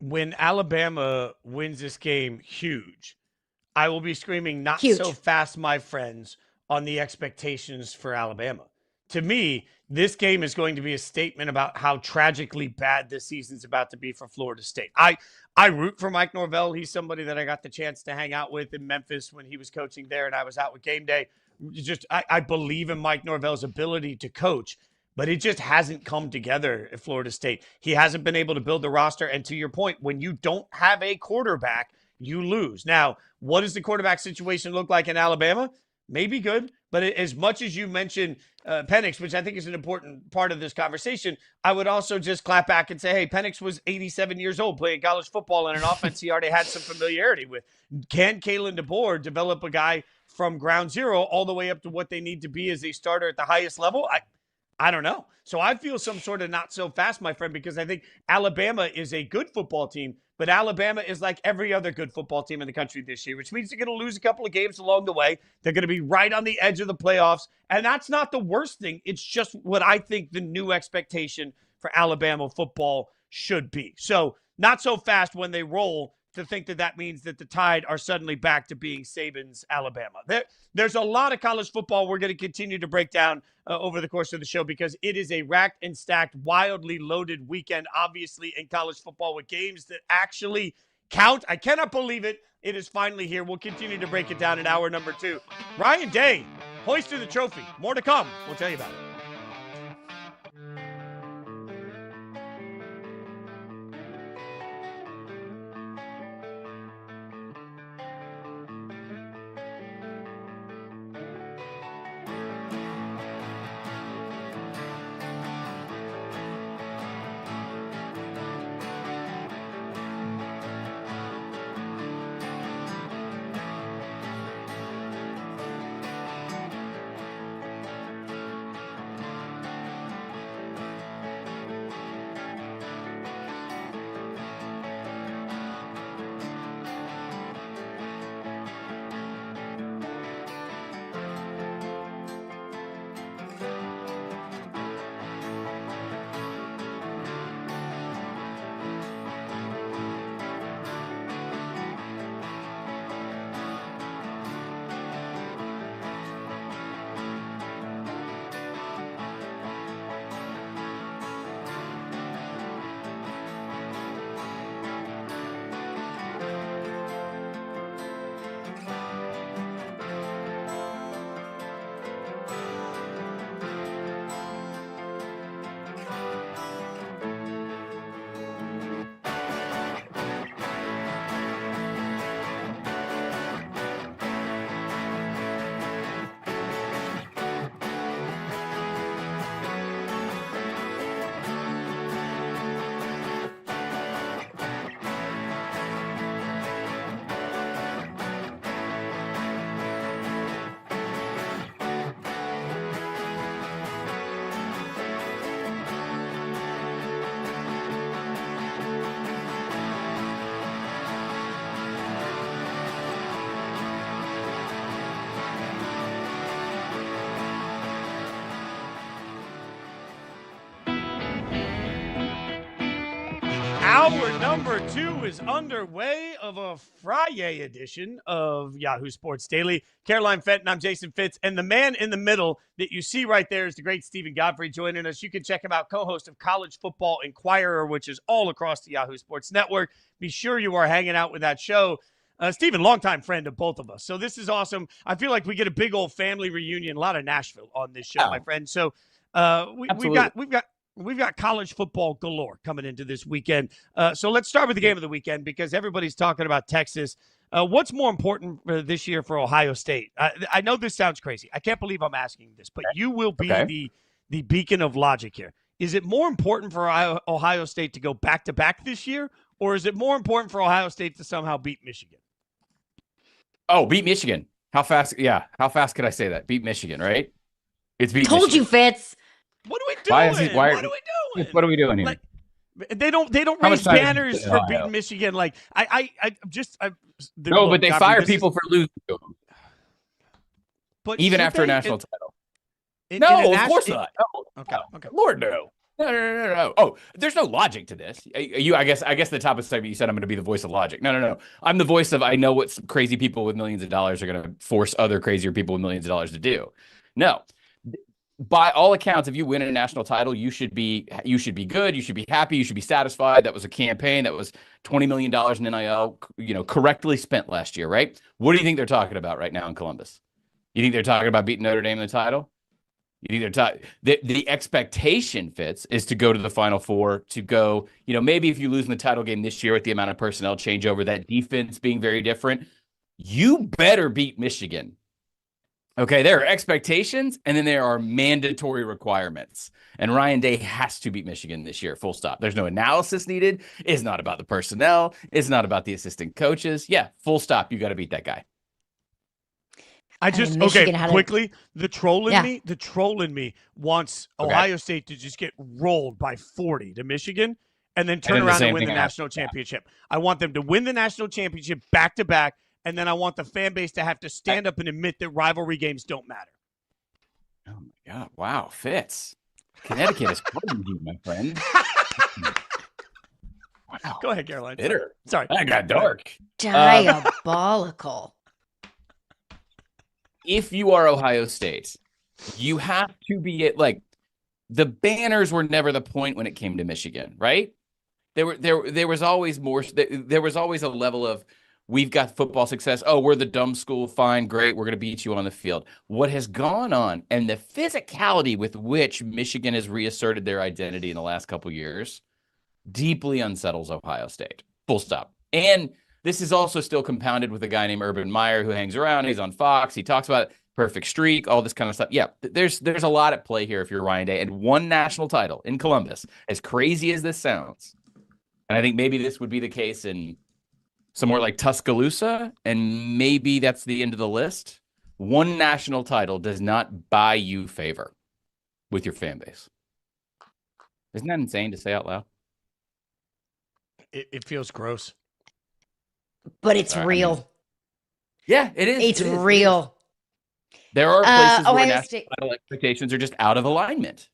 When Alabama wins this game, huge, I will be screaming, not Huge. so fast, my friends, on the expectations for Alabama. To me, this game is going to be a statement about how tragically bad this season's about to be for Florida State. I root for Mike Norvell. He's somebody that I got the chance to hang out with in Memphis when he was coaching there, and I was out with Game Day. I believe in Mike Norvell's ability to coach, but it just hasn't come together at Florida State. He hasn't been able to build the roster, and to your point, when you don't have a quarterback, you lose. Now, what does the quarterback situation look like in Alabama? Maybe good, but as much as you mentioned Penix, which I think is an important part of this conversation, I would also just clap back and say, hey, Penix was 87 years old playing college football in an offense he already had some familiarity with. Can Kalen DeBoer develop a guy from ground zero all the way up to what they need to be as a starter at the highest level? I don't know. So I feel some sort of not so fast, my friend, because I think Alabama is a good football team, but Alabama is like every other good football team in the country this year, which means they're going to lose a couple of games along the way. They're going to be right on the edge of the playoffs, and that's not the worst thing. It's just what I think the new expectation for Alabama football should be. So not so fast when they roll to think that that means that the Tide are suddenly back to being Saban's Alabama. There's a lot of college football we're going to continue to break down over the course of the show because it is a racked and stacked, wildly loaded weekend, obviously, in college football with games that actually count. I cannot believe it. It is finally here. We'll continue to break it down in hour number 2. Ryan Day hoisted the trophy. More to come. We'll tell you about it. Hour number 2 is underway of a Friday edition of Yahoo Sports Daily. Caroline Fenton, I'm Jason Fitz, and the man in the middle that you see right there is the great Stephen Godfrey joining us. You can check him out, co-host of College Football Inquirer, which is all across the Yahoo Sports Network. Be sure you are hanging out with that show. Stephen, longtime friend of both of us. So this is awesome. I feel like we get a big old family reunion, a lot of Nashville on this show, my friend. So we've got We've got college football galore coming into this weekend. So let's start with the game of the weekend because everybody's talking about Texas. What's more important for this year for Ohio State? I know this sounds crazy. I can't believe I'm asking this, but you will be the beacon of logic here. Is it more important for Ohio State to go back-to-back this year, or is it more important for Ohio State to somehow beat Michigan? Oh, beat Michigan. How fast? Yeah. How fast could I say that? Beat Michigan, right? It's beat Told Michigan. you, Fitz. What are we doing? What are we doing? What are we doing here? Like, they don't How raise much time is banners it in for Ohio? beating Michigan. Like No, but they Godfrey, fire this is- people for losing to them, But even should after a they? national title. In No, a of course nation- not. No. Okay, No. okay. Lord, no. No. Oh, there's no logic to this. I guess the top of the segment you said I'm going to be the voice of logic. No. I'm the voice of I know what some crazy people with millions of dollars are going to force other crazier people with millions of dollars to do. No. By all accounts, if you win a national title, you should be good. You should be happy. You should be satisfied. That was a campaign. That was $20 million in NIL, correctly spent last year, right? What do you think they're talking about right now in Columbus? You think they're talking about beating Notre Dame in the title? You think they're the expectation, Fitz, is to go to the Final Four, to go, maybe if you lose in the title game this year with the amount of personnel changeover, that defense being very different, you better beat Michigan. Okay, there are expectations, and then there are mandatory requirements. And Ryan Day has to beat Michigan this year, full stop. There's no analysis needed. It's not about the personnel. It's not about the assistant coaches. Yeah, full stop. You got to beat that guy. Quickly, the troll in me wants Ohio State to just get rolled by 40 to Michigan and then turn around and win the national championship. I want them to win the national championship back-to-back, and then I want the fan base to have to stand up and admit that rivalry games don't matter. Oh, my God. Wow, Fitz. Connecticut is pardoned you, my friend. Wow. Go ahead, Caroline. Bitter. Sorry. That got dark. Diabolical. If you are Ohio State, you have to be the banners were never the point when it came to Michigan, right? There was always more. There was always a level of, we've got football success. Oh, we're the dumb school. Fine, great. We're going to beat you on the field. What has gone on and the physicality with which Michigan has reasserted their identity in the last couple of years deeply unsettles Ohio State. Full stop. And this is also still compounded with a guy named Urban Meyer who hangs around. He's on Fox. He talks about perfect streak, all this kind of stuff. Yeah, there's a lot at play here if you're Ryan Day. And one national title in Columbus, as crazy as this sounds, and I think maybe this would be the case in somewhere like Tuscaloosa, and maybe that's the end of the list. One national title does not buy you favor with your fan base. Isn't that insane to say out loud? It feels gross. But it's real. Yeah, it is. It's real. There are places where Ohio national State title expectations are just out of alignment.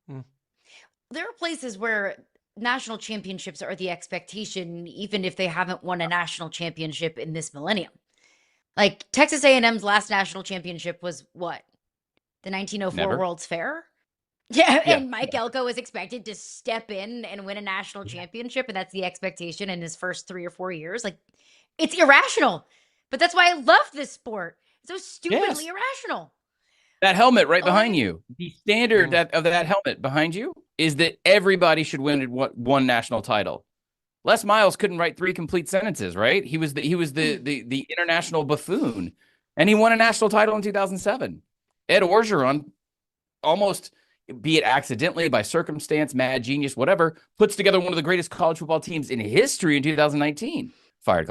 There are places where national championships are the expectation, even if they haven't won a national championship in this millennium. Like Texas A&M's last national championship was what? The 1904 Never. World's Fair? Yeah, and Mike Elko is expected to step in and win a national championship, and that's the expectation in his first 3 or 4 years. Like, it's irrational. But that's why I love this sport. It's so stupidly irrational. That helmet right behind you, the standard of that helmet behind you is that everybody should win one national title. Les Miles couldn't write 3 complete sentences, right? He was the international buffoon, and he won a national title in 2007. Ed Orgeron, almost, be it accidentally, by circumstance, mad genius, whatever, puts together one of the greatest college football teams in history in 2019. Fired a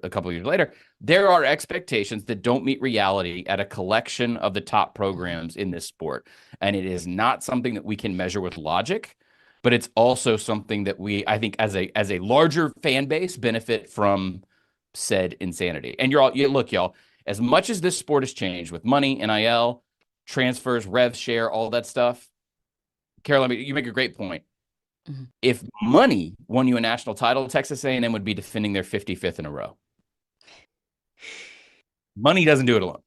couple years later. There are expectations that don't meet reality at a collection of the top programs in this sport, and it is not something that we can measure with logic, but it's also something that we, I think, as a larger fan base, benefit from said insanity. And look, y'all, as much as this sport has changed with money, NIL, transfers, rev share, all that stuff, Caroline, you make a great point. Mm-hmm. If money won you a national title, Texas A&M would be defending their 55th in a row. Money doesn't do it alone.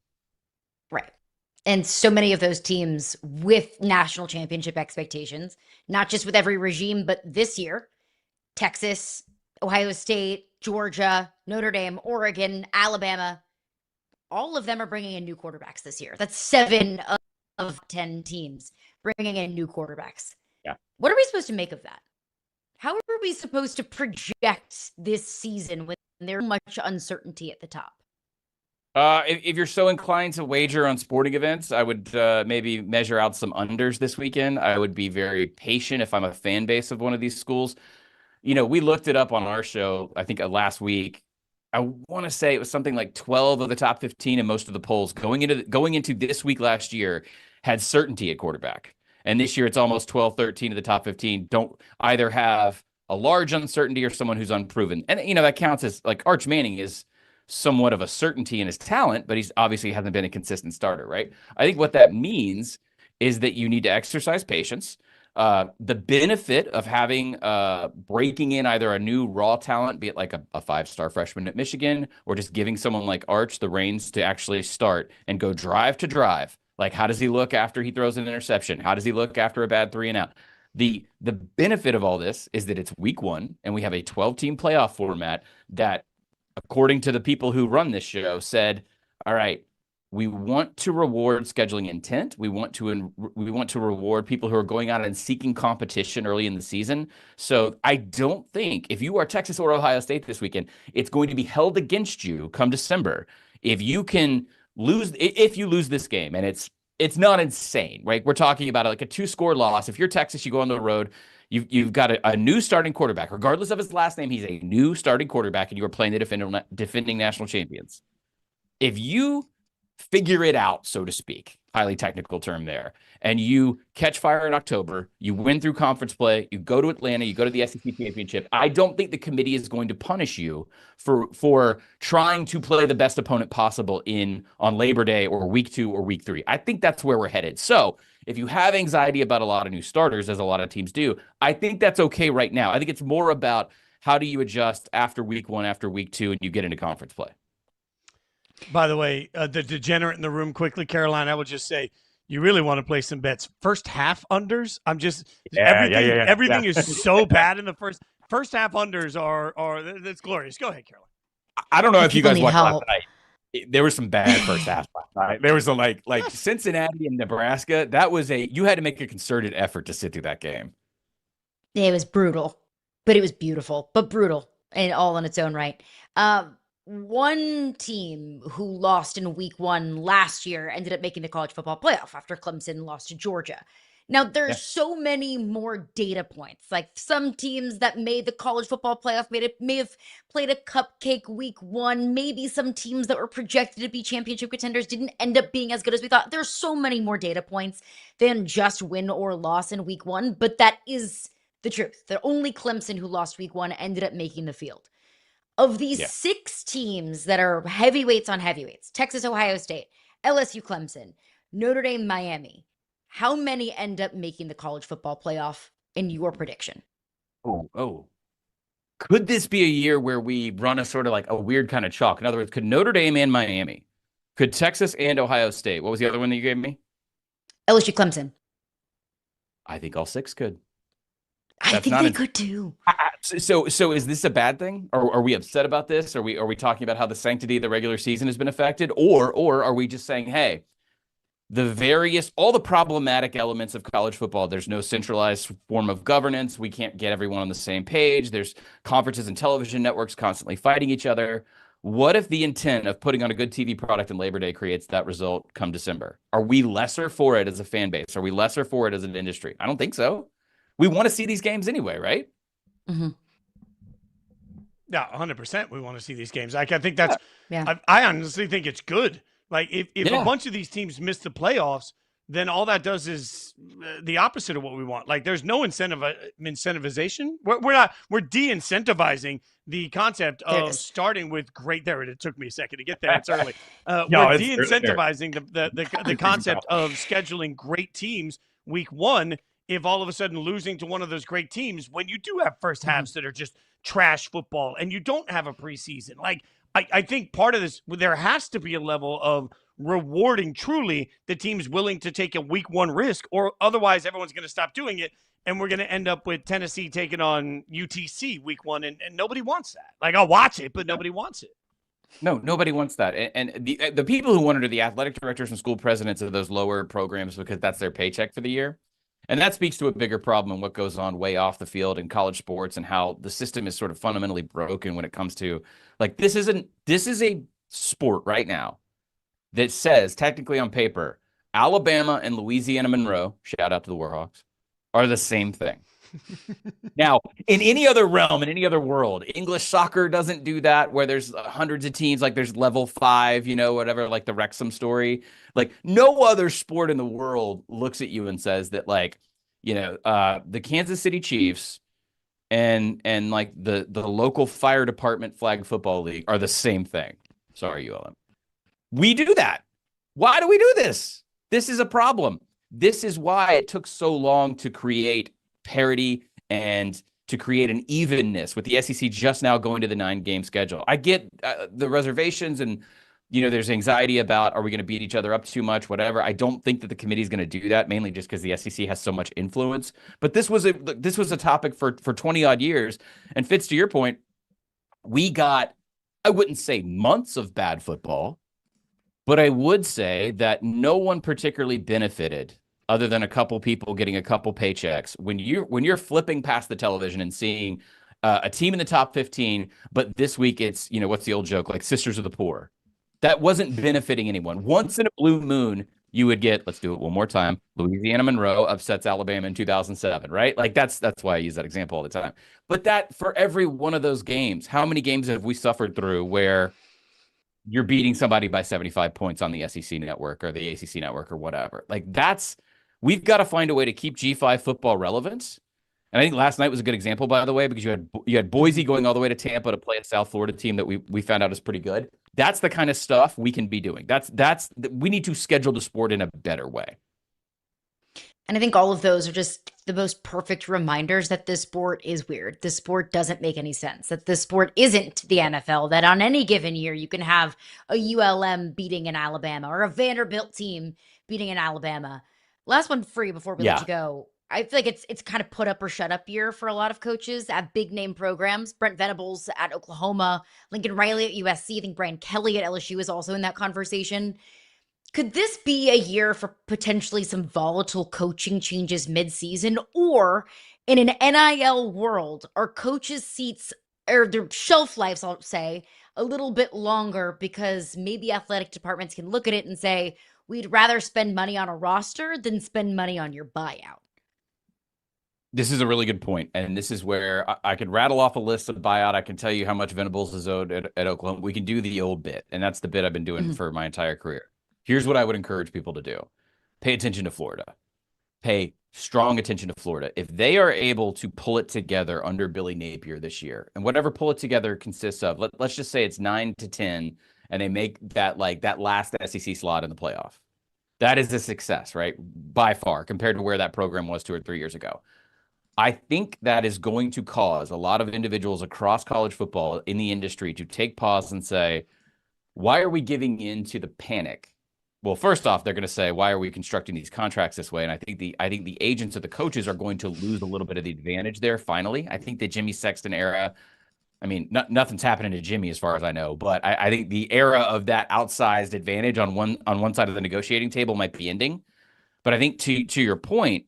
Right. And so many of those teams with national championship expectations, not just with every regime, but this year, Texas, Ohio State, Georgia, Notre Dame, Oregon, Alabama, all of them are bringing in new quarterbacks this year. That's 7 of 10 teams bringing in new quarterbacks. Yeah. What are we supposed to make of that? How are we supposed to project this season when there's much uncertainty at the top? If you're so inclined to wager on sporting events, I would maybe measure out some unders this weekend. I would be very patient if I'm a fan base of one of these schools. We looked it up on our show, I think last week. I want to say it was something like 12 of the top 15 in most of the polls going into this week last year had certainty at quarterback. And this year it's almost 12, 13 of the top 15 don't either have a large uncertainty or someone who's unproven. And, that counts as like Arch Manning is somewhat of a certainty in his talent, but he's obviously hasn't been a consistent starter, right? I think what that means is that you need to exercise patience. The benefit of having breaking in either a new raw talent, be it like a 5-star freshman at Michigan, or just giving someone like Arch the reins to actually start and go drive to drive. Like, how does he look after he throws an interception? How does he look after a bad 3 and out? The benefit of all this is that it's week 1 and we have a 12-team playoff format that, according to the people who run this show, said, all right, we want to reward scheduling intent. We want to reward people who are going out and seeking competition early in the season. So I don't think if you are Texas or Ohio State this weekend, it's going to be held against you come December. If you lose this game, and it's not insane, right? We're talking about like a 2-score loss. If you're Texas, you go on the road. You've got a new starting quarterback. Regardless of his last name, he's a new starting quarterback, and you are playing the defending national champions. If you figure it out, so to speak, highly technical term there, and you catch fire in October, you win through conference play, you go to Atlanta, you go to the SEC championship, I don't think the committee is going to punish you for trying to play the best opponent possible on Labor Day or week 2 or week 3. I think that's where we're headed. So if you have anxiety about a lot of new starters, as a lot of teams do, I think that's okay right now. I think it's more about how do you adjust after week 1, after week 2, and you get into conference play. By the way, the degenerate in the room quickly, Caroline, I would just say you really want to play some bets. First half unders. Everything is so bad in the first half unders are that's glorious. Go ahead, Caroline. I don't know if you guys watched last night. There was some bad first half last night. There was like Cincinnati and Nebraska. You had to make a concerted effort to sit through that game. It was brutal, but it was beautiful, but brutal and all in its own right. One team who lost in week 1 last year ended up making the college football playoff after Clemson lost to Georgia. Now, there's so many more data points. Like some teams that made the college football playoff may have played a cupcake week 1. Maybe some teams that were projected to be championship contenders didn't end up being as good as we thought. There's so many more data points than just win or loss in week 1. But that is the truth. The only Clemson who lost week 1 ended up making the field. Of these 6 teams that are heavyweights on heavyweights, Texas, Ohio State, LSU, Clemson, Notre Dame, Miami, how many end up making the college football playoff in your prediction? Oh. Could this be a year where we run a sort of like a weird kind of chalk? In other words, could Notre Dame and Miami, could Texas and Ohio State, what was the other one that you gave me? LSU, Clemson. I think all 6 could. I think they could too. So is this a bad thing? Are we upset about this? Are we talking about how the sanctity of the regular season has been affected? Or are we just saying, hey, all the problematic elements of college football, there's no centralized form of governance. We can't get everyone on the same page. There's conferences and television networks constantly fighting each other. What if the intent of putting on a good TV product in Labor Day creates that result come December? Are we lesser for it as a fan base? Are we lesser for it as an industry? I don't think so. We want to see these games anyway, right? Mm-hmm. Yeah, 100%. We want to see these games. I think that's. Yeah. I honestly think it's good. Like if a bunch of these teams miss the playoffs, then all that does is the opposite of what we want. Like there's no incentivization. We're de-incentivizing the concept of starting with great. There, it took me a second to get there. It's early. We're de-incentivizing the concept of scheduling great teams week 1. If all of a sudden losing to one of those great teams, when you do have first halves that are just trash football and you don't have a preseason, like I think part of this, there has to be a level of rewarding truly the teams willing to take a week 1 risk, or otherwise everyone's going to stop doing it. And we're going to end up with Tennessee taking on UTC week 1. And nobody wants that. Like I'll watch it, but nobody wants it. No, nobody wants that. And the people who want it are the athletic directors and school presidents of those lower programs because that's their paycheck for the year. And that speaks to a bigger problem and what goes on way off the field in college sports and how the system is sort of fundamentally broken when it comes to, like, this is a sport right now that says, technically on paper, Alabama and Louisiana Monroe, shout out to the Warhawks, are the same thing. Now, in any other realm, in any other world, English soccer doesn't do that, where there's hundreds of teams, like there's level 5, whatever, like the Wrexham story. Like, no other sport in the world looks at you and says that, like, the Kansas City Chiefs and like the local fire department flag football league are the same thing. Sorry, ULM. We do that. Why do we do this? This is a problem. This is why it took so long to create parity and to create an evenness with the SEC just now going to the 9-game schedule. I get the reservations and, there's anxiety about, are we going to beat each other up too much, whatever. I don't think that the committee is going to do that, mainly just because the SEC has so much influence. But this was a topic for 20 odd years. And Fitz, to your point, we got, I wouldn't say months of bad football, but I would say that no one particularly benefited other than a couple people getting a couple paychecks. When you're flipping past the television and seeing a team in the top 15, but this week it's, what's the old joke, like Sisters of the Poor. That wasn't benefiting anyone. Once in a blue moon, you would get, let's do it one more time, Louisiana Monroe upsets Alabama in 2007, right? Like that's why I use that example all the time. But that, for every one of those games, how many games have we suffered through where you're beating somebody by 75 points on the SEC network or the ACC network or whatever? Like, we've got to find a way to keep G5 football relevant. And I think last night was a good example, by the way, because you had Boise going all the way to Tampa to play a South Florida team that we found out is pretty good. That's the kind of stuff we can be doing. We need to schedule the sport in a better way. And I think all of those are just the most perfect reminders that this sport is weird. This sport doesn't make any sense, that this sport isn't the NFL, that on any given year you can have a ULM beating an Alabama or a Vanderbilt team beating an Alabama. Last one for you before we let you go. I feel like it's kind of put up or shut up year for a lot of coaches at big name programs. Brent Venables at Oklahoma, Lincoln Riley at USC. I think Brian Kelly at LSU is also in that conversation. Could this be a year for potentially some volatile coaching changes midseason? Or in an NIL world, are coaches' seats or their shelf lives, I'll say, a little bit longer because maybe athletic departments can look at it and say, we'd rather spend money on a roster than spend money on your buyout? This is a really good point, and this is where I could rattle off a list of buyout. I can tell you how much Venables is owed at Oklahoma. We can do the old bit, and that's the bit I've been doing for my entire career. Here's what I would encourage people to do. Pay attention to Florida. Pay strong attention to Florida. If they are able to pull it together under Billy Napier this year, and whatever pull it together consists of, let's just say it's 9-10, and they make that last SEC slot in the playoff. That is a success, right? By far, compared to where that program was 2 or 3 years ago. I think that is going to cause a lot of individuals across college football in the industry to take pause and say, why are we giving in to the panic? Well, first off, they're going to say, why are we constructing these contracts this way? And I think the agents or the coaches are going to lose a little bit of the advantage there finally. I think the Jimmy Sexton era, I mean, nothing's happening to Jimmy as far as I know, but I think the era of that outsized advantage on one side of the negotiating table might be ending. But I think to your point,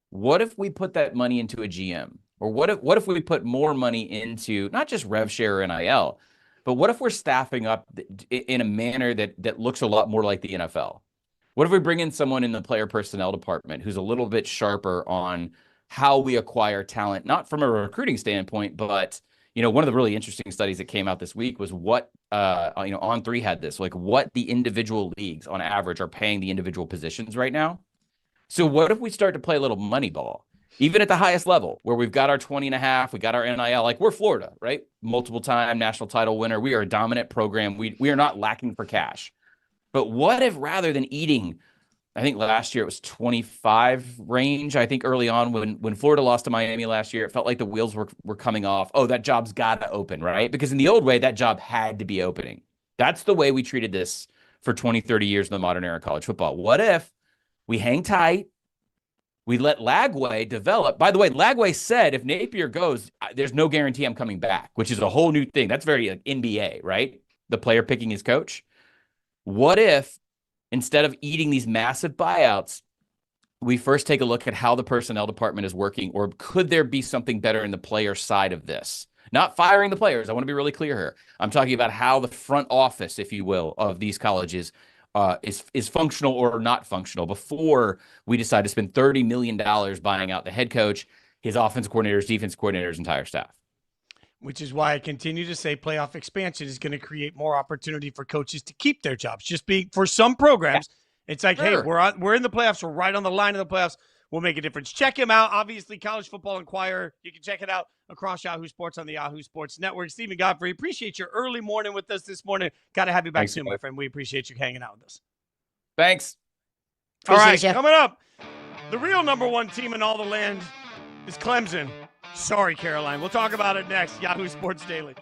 what if we put that money into a GM? Or what if we put more money into not just rev share or NIL, but what if we're staffing up in a manner that looks a lot more like the NFL? What if we bring in someone in the player personnel department who's a little bit sharper on how we acquire talent, not from a recruiting standpoint, but one of the really interesting studies that came out this week was what On3 had this, like what the individual leagues on average are paying the individual positions right now. So what if we start to play a little money ball, even at the highest level, where we've got our 20.5, we got our NIL, like we're Florida, right? Multiple time national title winner. We are a dominant program. We are not lacking for cash. But what if rather than eating, I think last year it was 25 range. I think early on when Florida lost to Miami last year, it felt like the wheels were coming off. Oh, that job's got to open, right? Because in the old way, that job had to be opening. That's the way we treated this for 20, 30 years in the modern era of college football. What if we hang tight? We let Lagway develop. By the way, Lagway said if Napier goes, there's no guarantee I'm coming back, which is a whole new thing. That's very NBA, right? The player picking his coach. What if instead of eating these massive buyouts, we first take a look at how the personnel department is working, or could there be something better in the player side of this? Not firing the players. I want to be really clear here. I'm talking about how the front office, if you will, of these colleges is functional or not functional before we decide to spend $30 million buying out the head coach, his offensive coordinators, defense coordinators, entire staff. Which is why I continue to say playoff expansion is going to create more opportunity for coaches to keep their jobs. Just being for some programs, it's like, hey, we're in the playoffs. We're right on the line of the playoffs. We'll make a difference. Check him out. Obviously, College Football Inquirer. You can check it out across Yahoo Sports on the Yahoo Sports Network. Stephen Godfrey, appreciate your early morning with us this morning. Got to have you back soon, my friend. We appreciate you hanging out with us. Thanks. All right, coming up, the real number one team in all the land is Clemson. Sorry, Caroline. We'll talk about it next. Yahoo Sports Daily.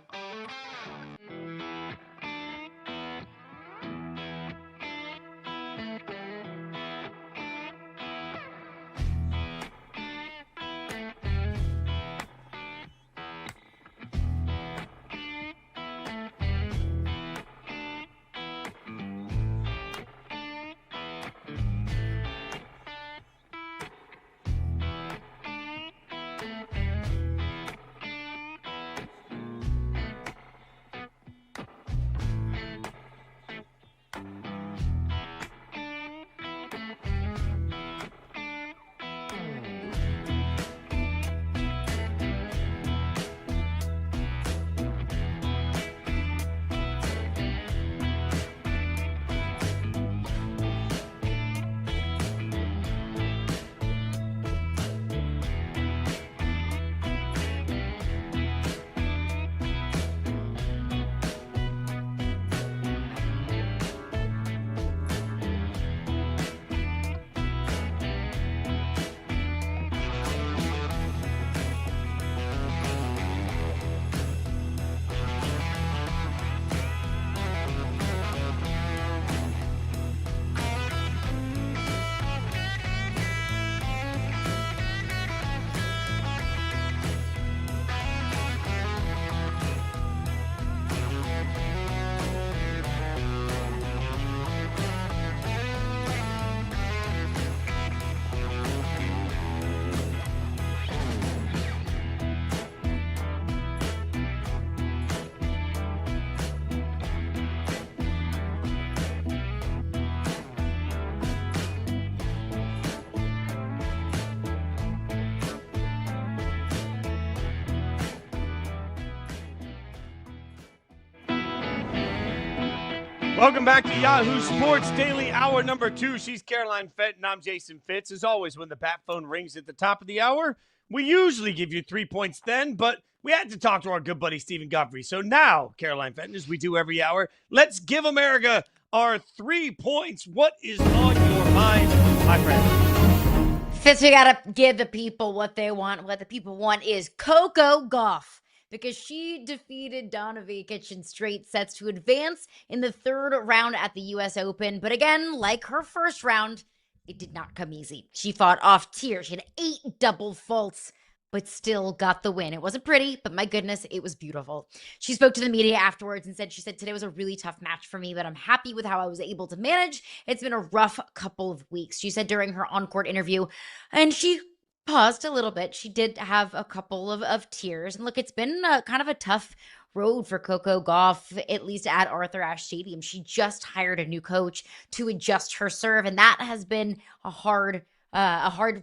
Welcome back to Yahoo Sports Daily, hour number 2. She's Caroline Fenton. I'm Jason Fitz. As always, when the bat phone rings at the top of the hour, we usually give you 3 points then, but we had to talk to our good buddy Stephen Godfrey. So now, Caroline Fenton, as we do every hour, let's give America our 3 points. What is on your mind, my friend? Fitz, we got to give the people what they want. What the people want is Coco Gauff, because she defeated Donovic in straight sets to advance in the third round at the U.S. Open. But again, like her first round, it did not come easy. She fought off tears. She had 8 double faults, but still got the win. It wasn't pretty, but my goodness, it was beautiful. She spoke to the media afterwards and said, today was a really tough match for me, but I'm happy with how I was able to manage. It's been a rough couple of weeks. She said during her on-court interview, and she paused a little bit. She did have a couple of tears. And look, it's been kind of a tough road for Coco Gauff, at least at Arthur Ashe Stadium. She just hired a new coach to adjust her serve, and that has been a hard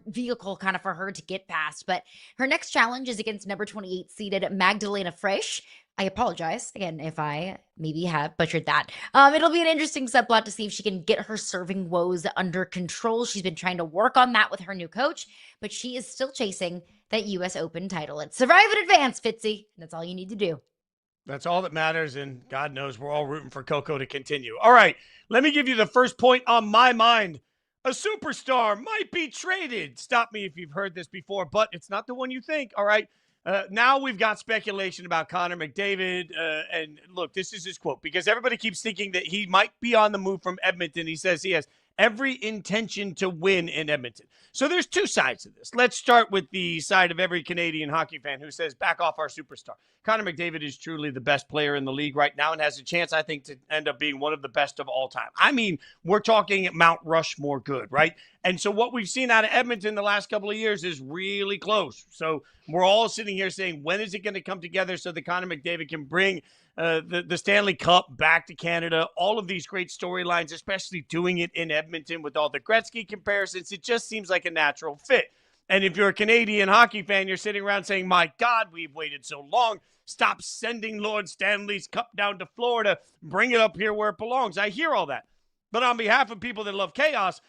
vehicle kind of for her to get past. But her next challenge is against number 28 seeded Magdalena Frisch. I apologize again if I maybe have butchered that. It'll be an interesting subplot to see if she can get her serving woes under control. She's been trying to work on that with her new coach, but she is still chasing that U.S. Open title. And survive and advance, Fitzy. That's all you need to do. That's all that matters, and God knows we're all rooting for Coco to continue. All right, let me give you the first point on my mind. A superstar might be traded. Stop me if you've heard this before, but it's not the one you think, all right? Now we've got speculation about Connor McDavid. And look, this is his quote, because everybody keeps thinking that he might be on the move from Edmonton. He says he has every intention to win in Edmonton. So there's two sides to this. Let's start with the side of every Canadian hockey fan who says, back off our superstar. Connor McDavid is truly the best player in the league right now and has a chance, I think, to end up being one of the best of all time. I mean, we're talking Mount Rushmore good, right? And so what we've seen out of Edmonton the last couple of years is really close. So we're all sitting here saying, when is it going to come together so that Connor McDavid can bring the Stanley Cup back to Canada? All of these great storylines, especially doing it in Edmonton with all the Gretzky comparisons, it just seems like a natural fit. And if you're a Canadian hockey fan, you're sitting around saying, my God, we've waited so long. Stop sending Lord Stanley's Cup down to Florida. Bring it up here where it belongs. I hear all that. But on behalf of people that love chaos,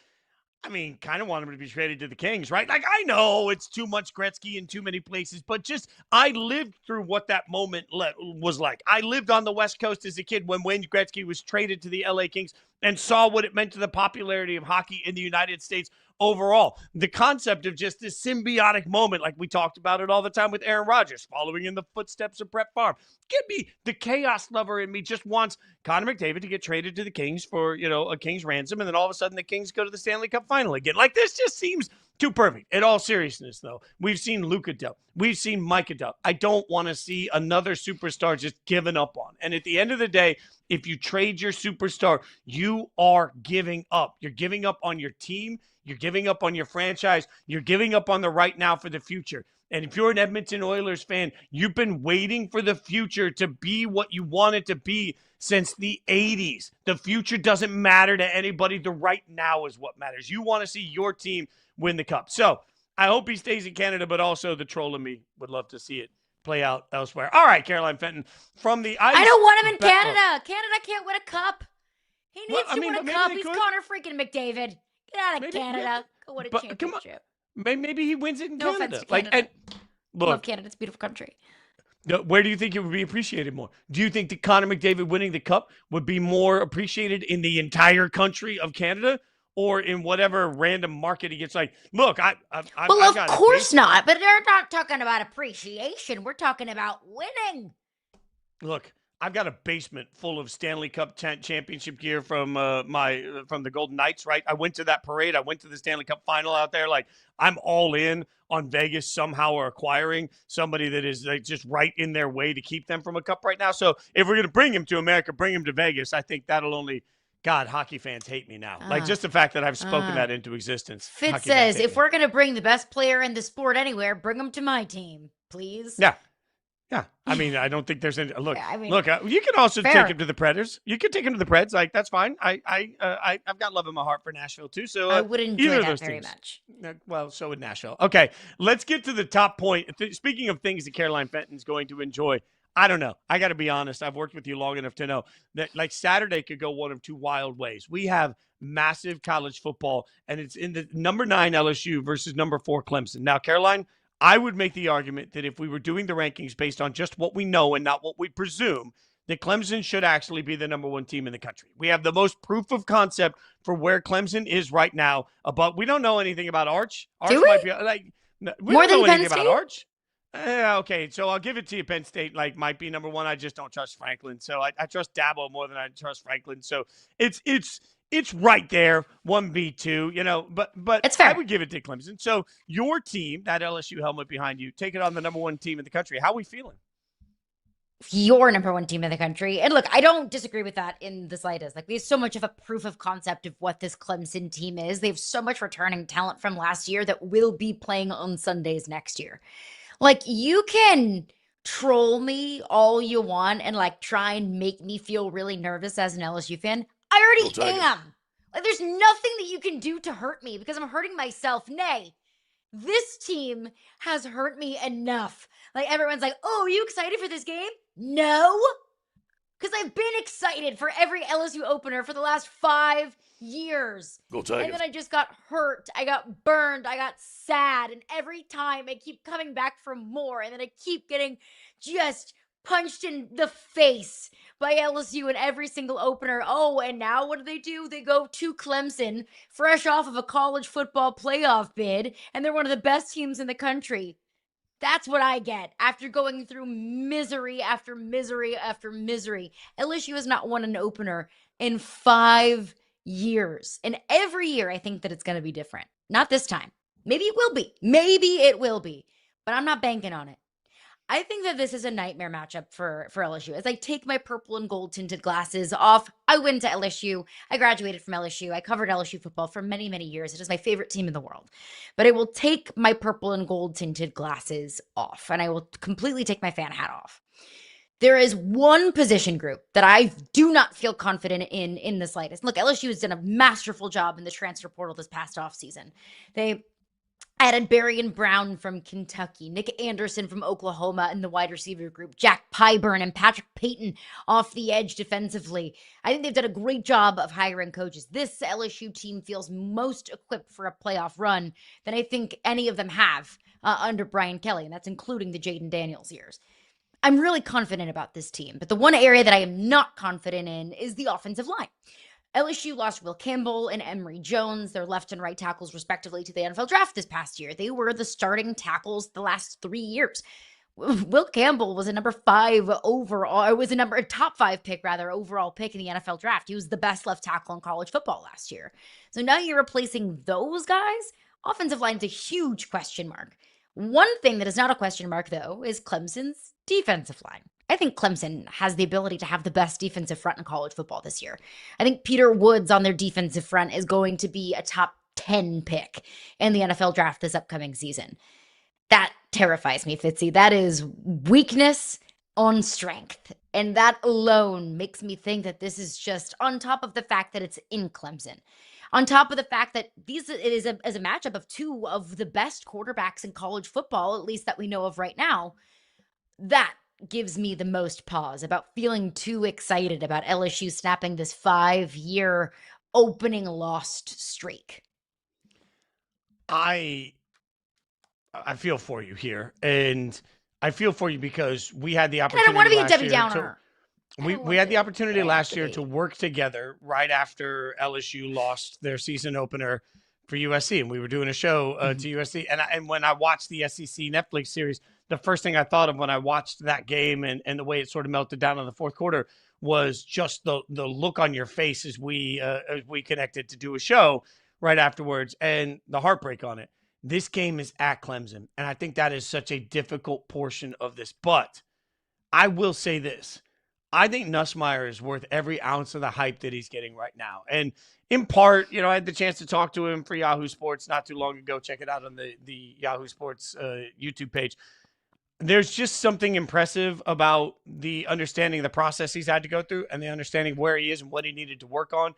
I mean, kind of want him to be traded to the Kings, right? Like, I know it's too much Gretzky in too many places, but just I lived through what that moment was like. I lived on the West Coast as a kid when Wayne Gretzky was traded to the LA Kings and saw what it meant to the popularity of hockey in the United States overall. The concept of just this symbiotic moment, like we talked about it all the time with Aaron Rodgers, following in the footsteps of Brett Favre. Give me the chaos lover in me just wants Connor McDavid to get traded to the Kings for, a King's ransom, and then all of a sudden the Kings go to the Stanley Cup final again. Like, this just seems too perfect. In all seriousness, though, we've seen Luka Dell. We've seen Micah Dell. I don't want to see another superstar just given up on. And at the end of the day, if you trade your superstar, you are giving up. You're giving up on your team. You're giving up on your franchise. You're giving up on the right now for the future. And if you're an Edmonton Oilers fan, you've been waiting for the future to be what you want it to be since the 80s. The future doesn't matter to anybody. The right now is what matters. You want to see your team win the cup. So I hope he stays in Canada, but also the troll in me would love to see it play out elsewhere. All right, Caroline Fenton, from the ice. I don't want him in Canada. Canada can't win a cup. He needs to win a maybe cup. they He's could. Connor freaking McDavid. Get out of Maybe, Canada. Go win a but come on. championship. Maybe he wins it in No Canada. offense to Canada. And Love look, Canada. It's a beautiful country. where do you think it would be appreciated more? Do you think that Connor McDavid winning the cup would be more appreciated in the entire country of Canada, or in whatever random market he gets? Like, look, Well, of course not. But they're not talking about appreciation. We're talking about winning. Look, I've got a basement full of Stanley Cup championship gear from from the Golden Knights, right? I went to that parade. I went to the Stanley Cup final out there. Like, I'm all in on Vegas somehow or acquiring somebody that is like just right in their way to keep them from a cup right now. So if we're going to bring him to America, bring him to Vegas, I think that'll only – God, hockey fans hate me now. Like, just the fact that I've spoken that into existence. Fitz says, if we're going to bring the best player in the sport anywhere, bring him to my team, please. Yeah. Yeah. I mean, I don't think there's any. Look, Yeah, I mean, you can also fair. take him to the Predators. You can take him to the Preds. Like, that's fine. I've got love in my heart for Nashville, too. So I would enjoy either of that those very teams. much. Well, so would Nashville. Okay. Let's get to the top point. Speaking of things that Caroline Fenton's going to enjoy, I don't know. I got to be honest. I've worked with you long enough to know that, like, Saturday could go one of two wild ways. We have massive college football, and it's in the number 9 LSU versus number 4 Clemson. Now, Caroline, I would make the argument that if we were doing the rankings based on just what we know and not what we presume, that Clemson should actually be the number 1 team in the country. We have the most proof of concept for where Clemson is right now. But we don't know anything about Arch. Arch Do we? might be like we More don't know than anything Penn about State? Arch. Okay, so I'll give it to you. Penn State might be number 1. I just don't trust Franklin. So I trust Dabo more than I trust Franklin. So it's right there, 1B2, but It's fair. I would give it to Clemson. So your team, that LSU helmet behind you, take it on the number 1 team in the country. How are we feeling? Your number 1 team in the country. And look, I don't disagree with that in the slightest. Like, we have so much of a proof of concept of what this Clemson team is. They have so much returning talent from last year that will be playing on Sundays next year. Like, you can troll me all you want and like try and make me feel really nervous as an LSU fan. I already am. Like, there's nothing that you can do to hurt me because I'm hurting myself. Nay, this team has hurt me enough. Like, everyone's like, oh, are you excited for this game? No, because I've been excited for every LSU opener for the last 5 years. Go Tigers. And then I just got hurt. I got burned. I got sad. And every time I keep coming back for more. And then I keep getting just punched in the face by LSU in every single opener. Oh, and now what do? They go to Clemson, fresh off of a college football playoff bid, and they're one of the best teams in the country. That's what I get after going through misery after misery after misery. LSU has not won an opener in 5 years. And every year I think that it's going to be different. Not this time. Maybe it will be. Maybe it will be. But I'm not banking on it. I think that this is a nightmare matchup for LSU. As I take my purple and gold tinted glasses off, I went to LSU. I graduated from LSU. I covered LSU football for many, many years. It is my favorite team in the world. But I will take my purple and gold tinted glasses off, and I will completely take my fan hat off. There is one position group that I do not feel confident in the slightest. Look, LSU has done a masterful job in the transfer portal this past offseason. They added Berrien Brown from Kentucky, Nick Anderson from Oklahoma in the wide receiver group, Jack Pyburn and Patrick Payton off the edge defensively. I think they've done a great job of hiring coaches. This LSU team feels most equipped for a playoff run than I think any of them have under Brian Kelly, and that's including the Jaden Daniels years. I'm really confident about this team, but the one area that I am not confident in is the offensive line. LSU lost Will Campbell and Emory Jones, their left and right tackles, respectively, to the NFL draft this past year. They were the starting tackles the last 3 years. Will Campbell was a number 5 overall, or was a top 5 pick, rather, overall pick in the NFL draft. He was the best left tackle in college football last year. So now you're replacing those guys? Offensive line's a huge question mark. One thing that is not a question mark, though, is Clemson's defensive line. I think Clemson has the ability to have the best defensive front in college football this year. I think Peter Woods on their defensive front is going to be a top 10 pick in the NFL draft this upcoming season. That terrifies me, Fitzy. That is weakness on strength. And that alone makes me think that this is just on top of the fact that it's in Clemson. On top of the fact that it is a matchup of 2 of the best quarterbacks in college football, at least that we know of right now, that gives me the most pause about feeling too excited about LSU snapping this 5-year opening lost streak. I feel for you here, and I feel for you because we had the opportunity. I don't want to be a Debbie last year Downer. We had the opportunity last year to work together right after LSU lost their season opener for USC, and we were doing a show to USC. And when I watched the SEC Netflix series, the first thing I thought of when I watched that game and the way it sort of melted down in the fourth quarter was just the look on your face as we connected to do a show right afterwards, and the heartbreak on it. This game is at Clemson, and I think that is such a difficult portion of this. But I will say this. I think Nussmeier is worth every ounce of the hype that he's getting right now. And in part, I had the chance to talk to him for Yahoo Sports not too long ago. Check it out on the Yahoo Sports YouTube page. There's just something impressive about the understanding of the process he's had to go through and the understanding where he is and what he needed to work on.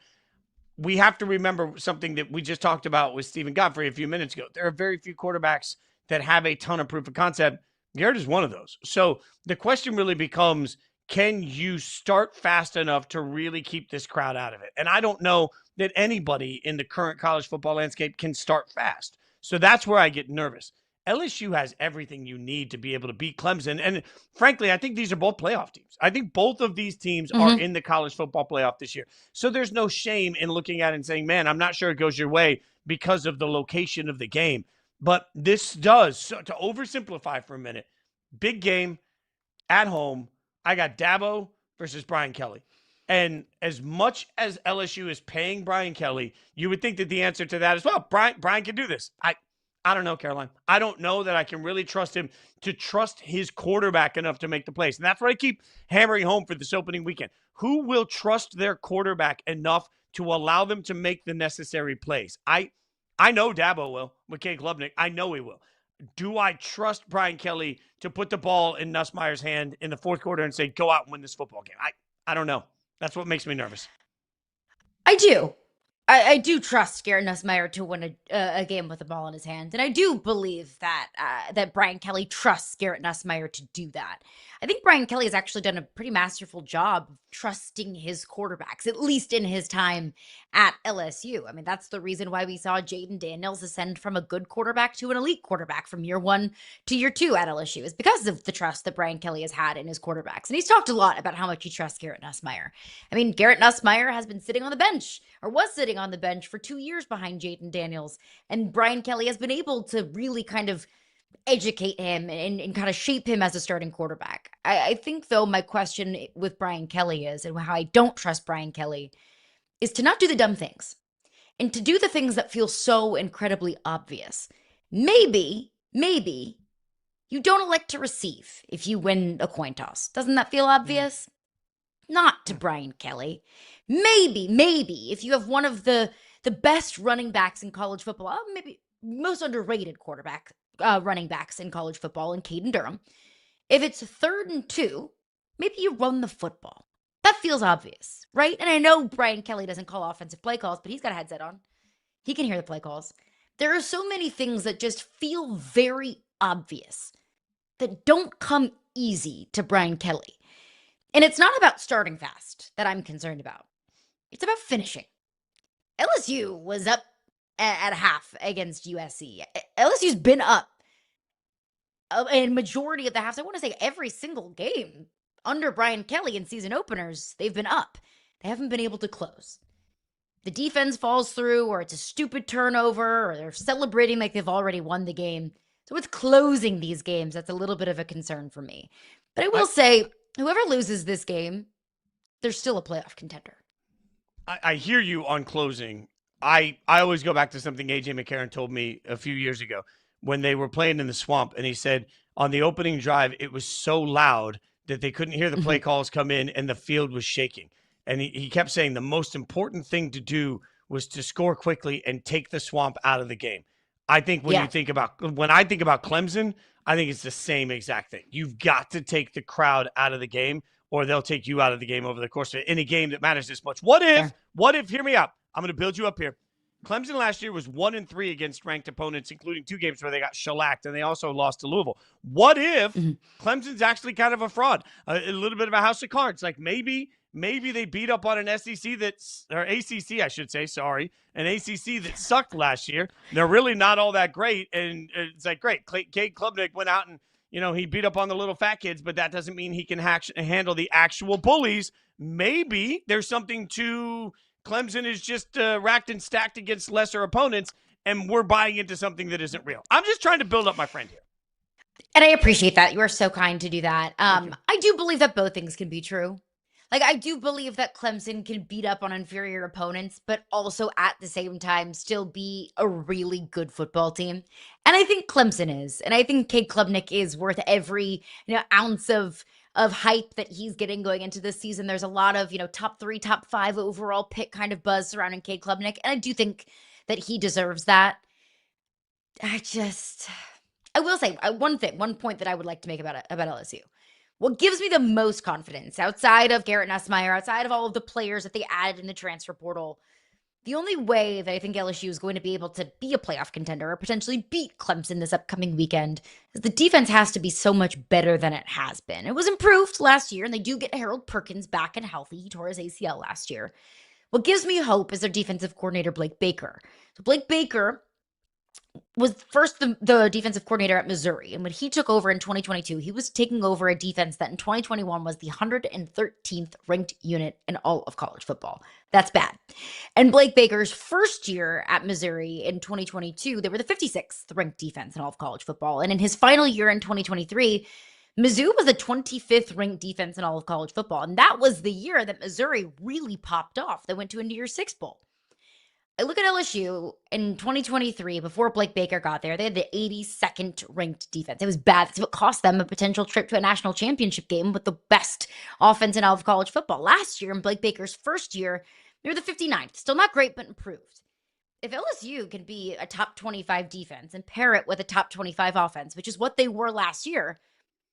We have to remember something that we just talked about with Stephen Godfrey a few minutes ago. There are very few quarterbacks that have a ton of proof of concept. Garrett is one of those. So the question really becomes, can you start fast enough to really keep this crowd out of it? And I don't know that anybody in the current college football landscape can start fast. So that's where I get nervous. LSU has everything you need to be able to beat Clemson. And frankly, I think these are both playoff teams. I think both of these teams are in the college football playoff this year. So there's no shame in looking at it and saying, man, I'm not sure it goes your way because of the location of the game. But this does, so to oversimplify for a minute, big game at home. I got Dabo versus Brian Kelly. And as much as LSU is paying Brian Kelly, you would think that the answer to that is, well, Brian can do this. I don't know, Caroline. I don't know that I can really trust him to trust his quarterback enough to make the plays. And that's what I keep hammering home for this opening weekend. Who will trust their quarterback enough to allow them to make the necessary plays? I know Dabo will with Kay Klubnik. I know he will. Do I trust Brian Kelly to put the ball in Nussmeier's hand in the fourth quarter and say, go out and win this football game? I don't know. That's what makes me nervous. I do. I do trust Garrett Nussmeier to win a game with the ball in his hand. And I do believe that Brian Kelly trusts Garrett Nussmeier to do that. I think Brian Kelly has actually done a pretty masterful job of trusting his quarterbacks, at least in his time at LSU. I mean, that's the reason why we saw Jaden Daniels ascend from a good quarterback to an elite quarterback from year 1 to year 2 at LSU, is because of the trust that Brian Kelly has had in his quarterbacks. And he's talked a lot about how much he trusts Garrett Nussmeier. I mean, Garrett Nussmeier has been sitting on the bench, or was sitting on the bench for 2 years behind Jaden Daniels. And Brian Kelly has been able to really kind of educate him and kind of shape him as a starting quarterback. I think, though, my question with Brian Kelly is, and how I don't trust Brian Kelly, is to not do the dumb things and to do the things that feel so incredibly obvious. Maybe You don't elect to receive if you win a coin toss. Doesn't that feel obvious? Not to Brian Kelly. Maybe if you have one of the best running backs in college football, maybe most underrated running backs in college football in Caden Durham. If it's 3rd and 2, maybe you run the football. That feels obvious, right? And I know Brian Kelly doesn't call offensive play calls, but he's got a headset on. He can hear the play calls. There are so many things that just feel very obvious that don't come easy to Brian Kelly. And it's not about starting fast that I'm concerned about. It's about finishing. LSU was up at half against USC. LSU's been up in majority of the halves. I want to say every single game under Brian Kelly in season openers, they've been up. They haven't been able to close. The defense falls through, or it's a stupid turnover, or they're celebrating like they've already won the game. So with closing these games, that's a little bit of a concern for me. But I will say, whoever loses this game, they're still a playoff contender. I hear you on closing. I always go back to something A.J. McCarron told me a few years ago when they were playing in the Swamp, and he said on the opening drive, it was so loud that they couldn't hear the play calls come in, and the field was shaking. And he kept saying the most important thing to do was to score quickly and take the Swamp out of the game. I think when I think about Clemson, I think it's the same exact thing. You've got to take the crowd out of the game, or they'll take you out of the game over the course of any game that matters this much. What if, hear me out. I'm going to build you up here. Clemson last year was 1-3 against ranked opponents, including 2 games where they got shellacked, and they also lost to Louisville. What if Clemson's actually kind of a fraud, a little bit of a house of cards? Like maybe they beat up on an ACC, I should say, an ACC that sucked last year. They're really not all that great, and it's like, great, Cade Klubnik went out and, he beat up on the little fat kids, but that doesn't mean he can handle the actual bullies. Maybe there's something to Clemson is just racked and stacked against lesser opponents, and we're buying into something that isn't real. I'm just trying to build up my friend here. And I appreciate that. You are so kind to do that. I do believe that both things can be true. Like, I do believe that Clemson can beat up on inferior opponents, but also at the same time still be a really good football team. And I think Clemson is. And I think Cade Klubnik is worth every ounce of hype that he's getting going into this season. There's a lot of, top 3, top 5 overall pick kind of buzz surrounding Cade Klubnik. And I do think that he deserves that. I will say one point that I would like to make about LSU. What gives me the most confidence outside of Garrett Nussmeier, outside of all of the players that they added in the transfer portal, the only way that I think LSU is going to be able to be a playoff contender or potentially beat Clemson this upcoming weekend is the defense has to be so much better than it has been. It was improved last year, and they do get Harold Perkins back and healthy. He tore his ACL last year. What gives me hope is their defensive coordinator, Blake Baker. So Blake Baker was first the defensive coordinator at Missouri. And when he took over in 2022, he was taking over a defense that in 2021 was the 113th ranked unit in all of college football. That's bad. And Blake Baker's first year at Missouri in 2022, they were the 56th ranked defense in all of college football. And in his final year in 2023, Mizzou was the 25th ranked defense in all of college football. And that was the year that Missouri really popped off. They went to a New Year's Six Bowl. I look at LSU in 2023, before Blake Baker got there, they had the 82nd ranked defense. It was bad. That's what cost them a potential trip to a national championship game with the best offense in all of college football. Last year, in Blake Baker's first year, they were the 59th. Still not great, but improved. If LSU can be a top 25 defense and pair it with a top 25 offense, which is what they were last year,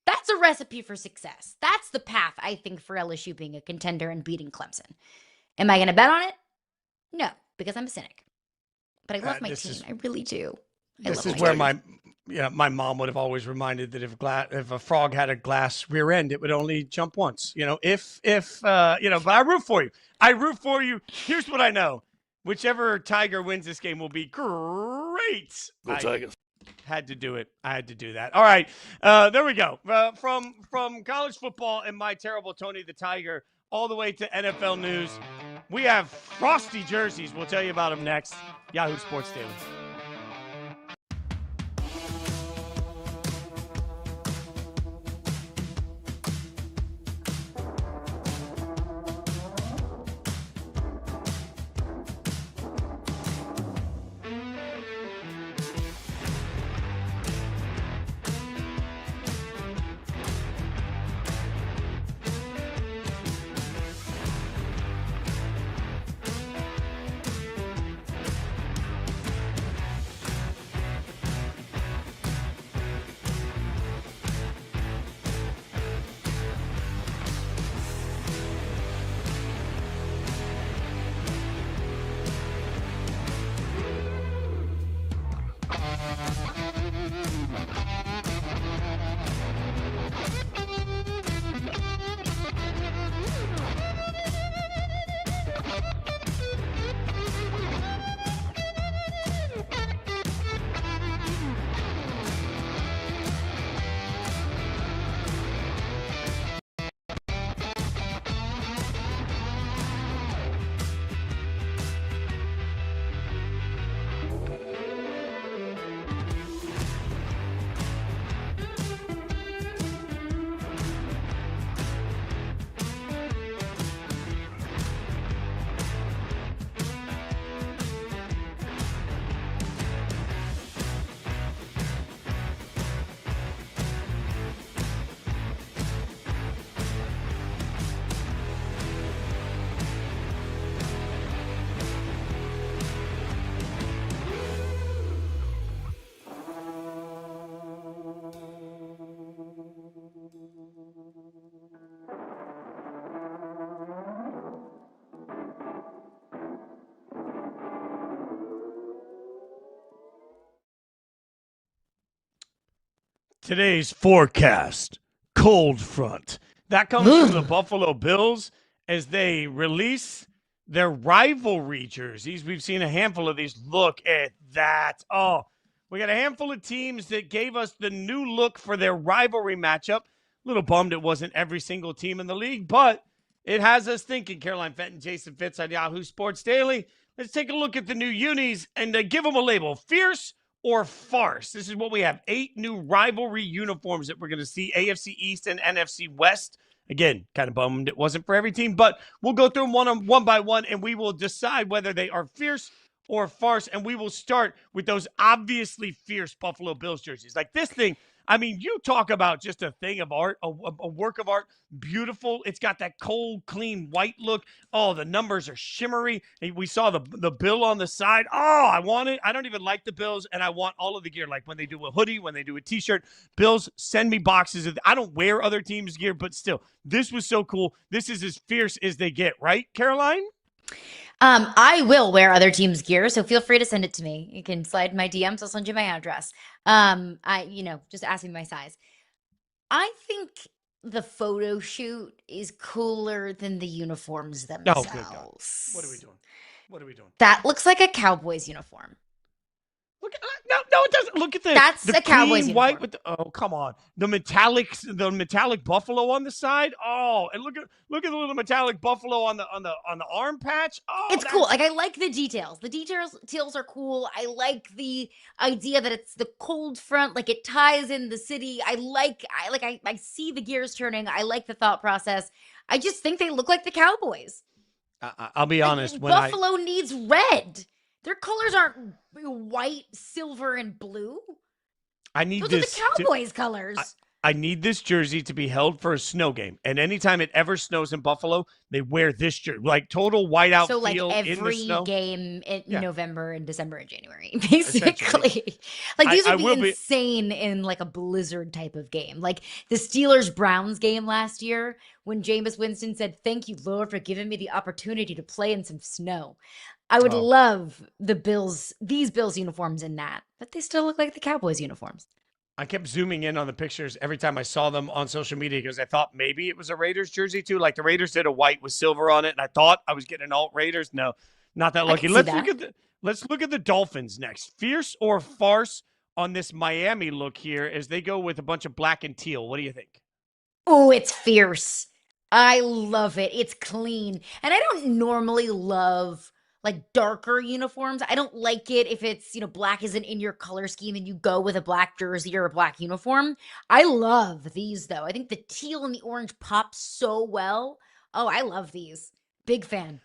that's a recipe for success. That's the path, I think, for LSU being a contender and beating Clemson. Am I going to bet on it? No, because I'm a cynic. But I love my team. I really do. This is where my mom would have always reminded that if a frog had a glass rear end, it would only jump once. But I root for you. Here's what I know. Whichever Tiger wins this game will be great. Go Tigers. Had to do it. I had to do that. All right. There we go. From college football and my terrible Tony the Tiger all the way to NFL news. We have frosty jerseys. We'll tell you about them next. Yahoo Sports Daily. Today's forecast, cold front. That comes from the Buffalo Bills as they release their rivalry jerseys. We've seen a handful of these. Look at that. Oh, we got a handful of teams that gave us the new look for their rivalry matchup. A little bummed it wasn't every single team in the league, but it has us thinking. Caroline Fenton, Jason Fitz on Yahoo Sports Daily. Let's take a look at the new unis and give them a label. Fierce or farce? This is what we have. 8 new rivalry uniforms that we're going to see. AFC East and NFC West. Again, kind of bummed it wasn't for every team, but we'll go through them one by one, and we will decide whether they are fierce or farce, and we will start with those obviously fierce Buffalo Bills jerseys. Like this thing, I mean, you talk about just a thing of art, a work of art, beautiful. It's got that cold, clean, white look. Oh, the numbers are shimmery. We saw the bill on the side. Oh, I want it. I don't even like the Bills, and I want all of the gear. Like when they do a hoodie, when they do a T-shirt. Bills, send me boxes of. I don't wear other teams' gear, but still, this was so cool. This is as fierce as they get, right, Caroline? I will wear other teams' gear, so feel free to send it to me. You can slide my DMs. I'll send you my address. Just ask me my size. I think the photo shoot is cooler than the uniforms themselves. Oh, good God. What are we doing? What are we doing? That looks like a Cowboys uniform. Look, no, it doesn't. Look at That's the a Cowboys clean white uniform. with oh, come on, the metallic buffalo on the side. Oh, and look at the little metallic buffalo on the arm patch. Oh, It's cool. Like I like the details. The details are cool. I like the idea that it's the cold front, like it ties in the city. I see the gears turning. I like the thought process. I just think they look like the Cowboys. I'll be honest. When Buffalo needs red. Their colors aren't white, silver, and blue. I need Those this. are the Cowboys colors. I need this jersey to be held for a snow game, and anytime it ever snows in Buffalo, they wear this jersey, like total whiteout so like feel in the every snow. game in Yeah. November and December and January, basically. Like these would be insane in like a blizzard type of game. Like the Steelers-Browns game last year when Jameis Winston said, "Thank you, Lord, for giving me the opportunity to play in some snow." I would love these Bills uniforms in that, but they still look like the Cowboys uniforms. I kept zooming in on the pictures every time I saw them on social media because I thought maybe it was a Raiders jersey too. Like the Raiders did a white with silver on it, and I thought I was getting an alt Raiders. No, not that lucky. Let's look at the Dolphins next. Fierce or farce on this Miami look here as they go with a bunch of black and teal. What do you think? Oh, it's fierce. I love it. It's clean. And I don't normally love like darker uniforms. I don't like it if it's, black isn't in your color scheme and you go with a black jersey or a black uniform. I love these though. I think the teal and the orange pop so well. Oh, I love these. Big fan.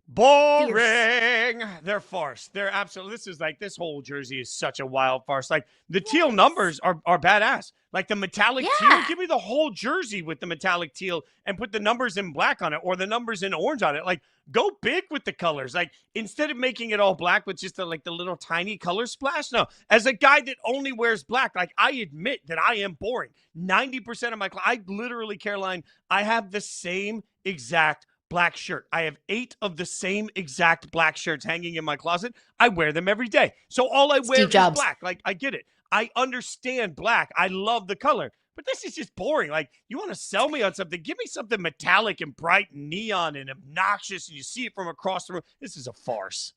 Boring. Fierce. They're farce. They're absolutely. This whole jersey is such a wild farce. Like the teal numbers are badass. Like the metallic teal. Give me the whole jersey with the metallic teal and put the numbers in black on it or the numbers in orange on it. Like go big with the colors. Like instead of making it all black with just the little tiny color splash. No, as a guy that only wears black, like I admit that I am boring. 90% of I literally, Caroline, I have the same exact black shirt. I have 8 of the same exact black shirts hanging in my closet. I wear them every day. So all I wear is black. Like I get it. I understand black. I love the color. But this is just boring. Like you want to sell me on something. Give me something metallic and bright and neon and obnoxious and you see it from across the room. This is a farce.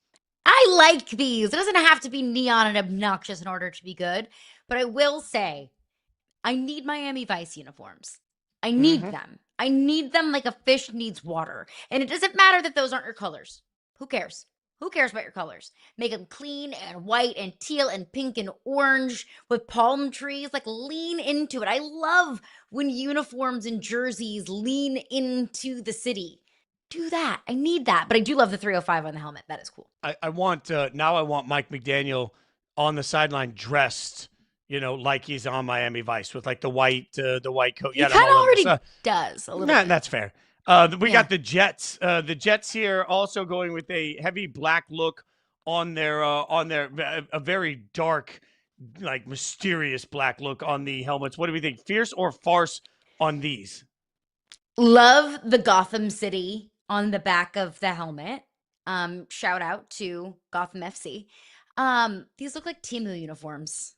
I like these. It doesn't have to be neon and obnoxious in order to be good. But I will say, I need Miami Vice uniforms. I need them. I need them like a fish needs water. And it doesn't matter that those aren't your colors. Who cares? Who cares about your colors? Make them clean and white and teal and pink and orange with palm trees. Like lean into it. I love when uniforms and jerseys lean into the city. Do that. I need that. But I do love the 305 on the helmet. That is cool. I want Mike McDaniel on the sideline dressed, like he's on Miami Vice with like the white coat. He kind of already does a little bit. That's fair. We got the Jets. The Jets here also going with a heavy black look on their a very dark, like mysterious black look on the helmets. What do we think? Fierce or farce on these? Love the Gotham City on the back of the helmet. Shout out to Gotham FC. These look like Temu uniforms.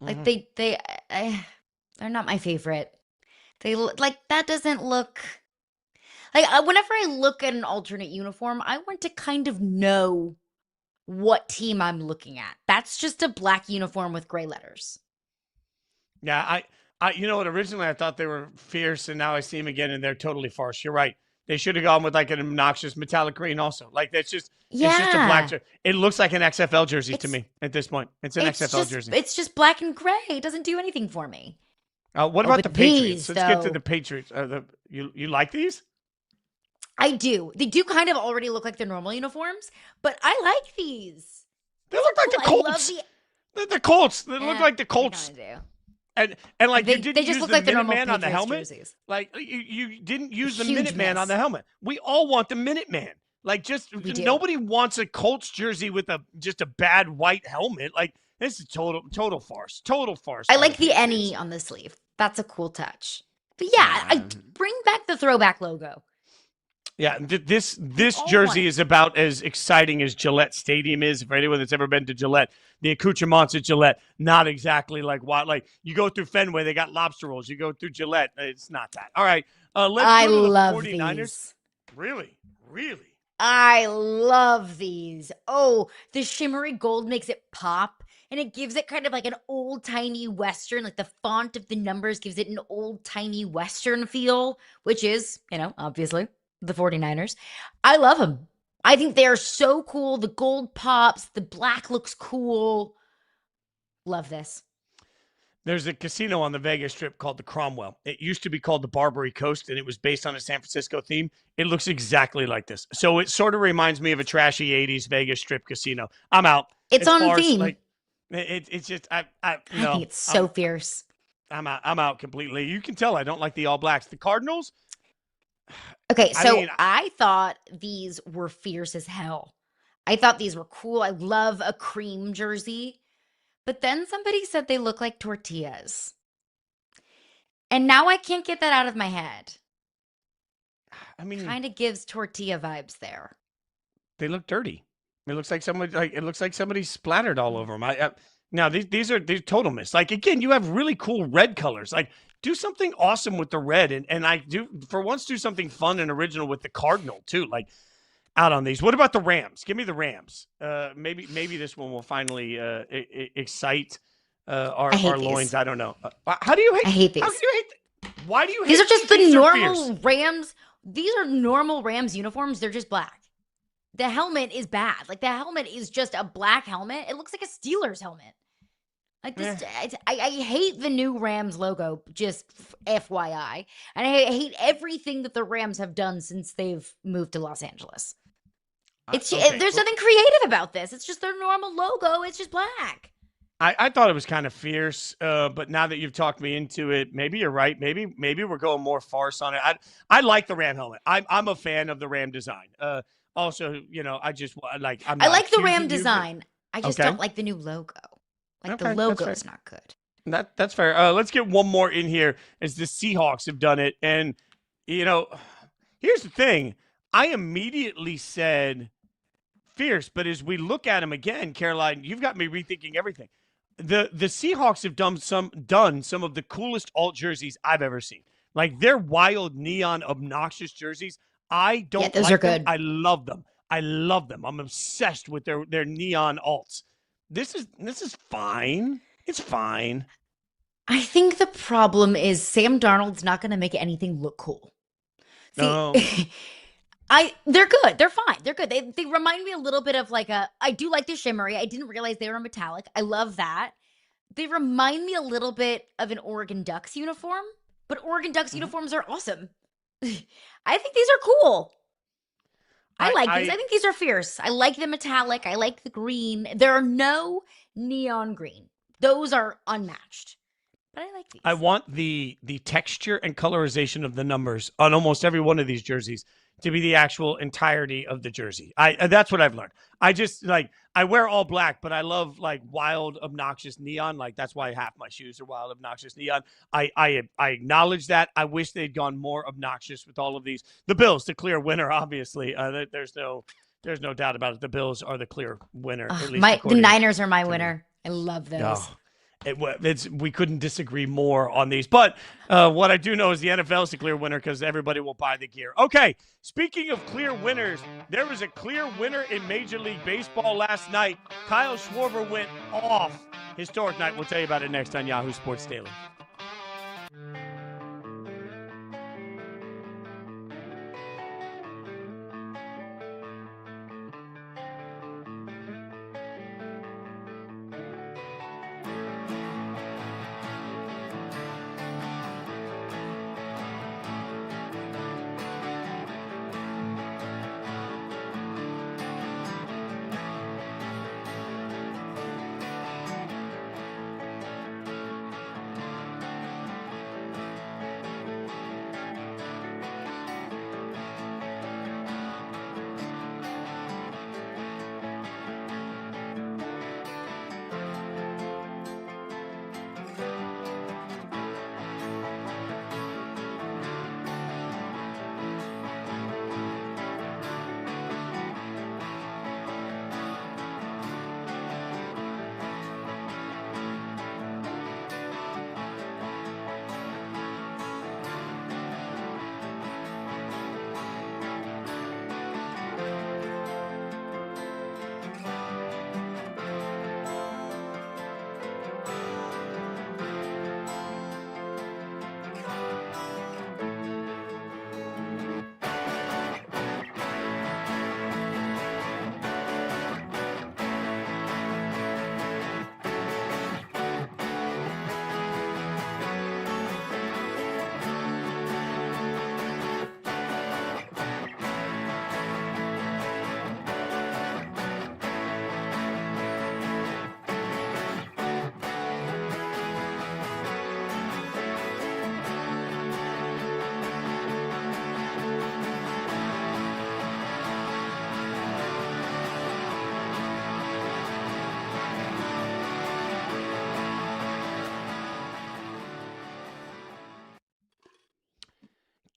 Like they're not my favorite. Like that doesn't look like whenever I look at an alternate uniform, I want to kind of know what team I'm looking at. That's just a black uniform with gray letters. Yeah, I you know what? Originally, I thought they were fierce, and now I see them again, and they're totally farce. You're right. They should have gone with like an obnoxious metallic green also. Like that's just it's just a black jersey. It looks like an XFL jersey to me at this point. It's an XFL jersey. It's just black and gray. It doesn't do anything for me. What about the Patriots? Let's get to the Patriots. You like these? I do. They do kind of already look like their normal uniforms, but I like these. They look like the Colts. The Colts. They look like the Colts. And like they you didn't just use look the like the normal Minuteman on the Patriots helmet. jerseys. Like you didn't use the Huge Minuteman on the helmet. We all want the Minuteman. Like just nobody wants a Colts jersey with just a bad white helmet. Like this is total farce. Total farce. I like the Any on the sleeve. That's a cool touch. But yeah, I bring back the throwback logo. Yeah, this jersey is about as exciting as Gillette Stadium is. For anyone that's ever been to Gillette, the accoutrements at Gillette, not exactly like what. Like you go through Fenway, they got lobster rolls. You go through Gillette, it's not that. All right, let's go to the 49ers. These. Really? I love these. Oh, the shimmery gold makes it pop. And it gives it kind of like an old-timey Western, like the font of the numbers gives it an old-timey Western feel, which is, obviously, the 49ers. I love them. I think they are so cool. The gold pops. The black looks cool. Love this. There's a casino on the Vegas Strip called the Cromwell. It used to be called the Barbary Coast, and it was based on a San Francisco theme. It looks exactly like this. So it sort of reminds me of a trashy 80s Vegas Strip casino. I'm out. It's on theme. It's just I think it's so fierce. I'm out completely. You can tell I don't like the All Blacks. The Cardinals. Okay, so I thought these were fierce as hell. I thought these were cool. I love a cream jersey, but then somebody said they look like tortillas, and now I can't get that out of my head. I mean, kind of gives tortilla vibes there. They look dirty. It looks like somebody splattered all over them. Now these are total miss. Like again, you have really cool red colors. Like do something awesome with the red, and I do for once do something fun and original with the Cardinal too. Like out on these. What about the Rams? Give me the Rams. Maybe this one will finally excite our loins. I don't know. How do you hate? I hate these. How do you hate? Why do you hate? These are just the normal Rams. These are normal Rams uniforms. They're just black. The helmet is bad. Like the helmet is just a black helmet. It looks like a Steelers helmet. Like this, I hate the new Rams logo. Just FYI, and I hate everything that the Rams have done since they've moved to Los Angeles. There's nothing creative about this. It's just their normal logo. It's just black. I thought it was kind of fierce, but now that you've talked me into it, maybe you're right. Maybe we're going more farce on it. I like the Ram helmet. I'm a fan of the Ram design. Also, I just like I like the Ram design. I just don't like the new logo. Like the logo is not good. That's fair. Let's get one more in here as the Seahawks have done it. And, here's the thing. I immediately said fierce, but as we look at them again, Caroline, you've got me rethinking everything. The Seahawks have done some of the coolest alt jerseys I've ever seen. Like their wild neon obnoxious jerseys. I don't those like are good. Them. I love them. I'm obsessed with their neon alts. This is fine. It's fine. I think the problem is Sam Darnold's not going to make anything look cool. See, no. They're good. They're fine. They're good. They remind me a little bit of I do like the shimmery. I didn't realize they were metallic. I love that. They remind me a little bit of an Oregon Ducks uniform, but Oregon Ducks uniforms are awesome. I think these are cool. I like these. I think these are fierce. I like the metallic. I like the green. There are no neon green. Those are unmatched. But I like these. I want the texture and colorization of the numbers on almost every one of these jerseys to be the actual entirety of the jersey. That's what I've learned. I wear all black, but I love like wild, obnoxious neon. Like that's why half my shoes are wild, obnoxious neon. I acknowledge that. I wish they'd gone more obnoxious with all of these. The Bills, the clear winner, obviously. There's no doubt about it. The Bills are the clear winner. At least the Niners are my winner. I love those. Oh. We couldn't disagree more on these. But what I do know is the NFL is the clear winner because everybody will buy the gear. Okay, speaking of clear winners, there was a clear winner in Major League Baseball last night. Kyle Schwarber went off. Historic night. We'll tell you about it next on Yahoo Sports Daily.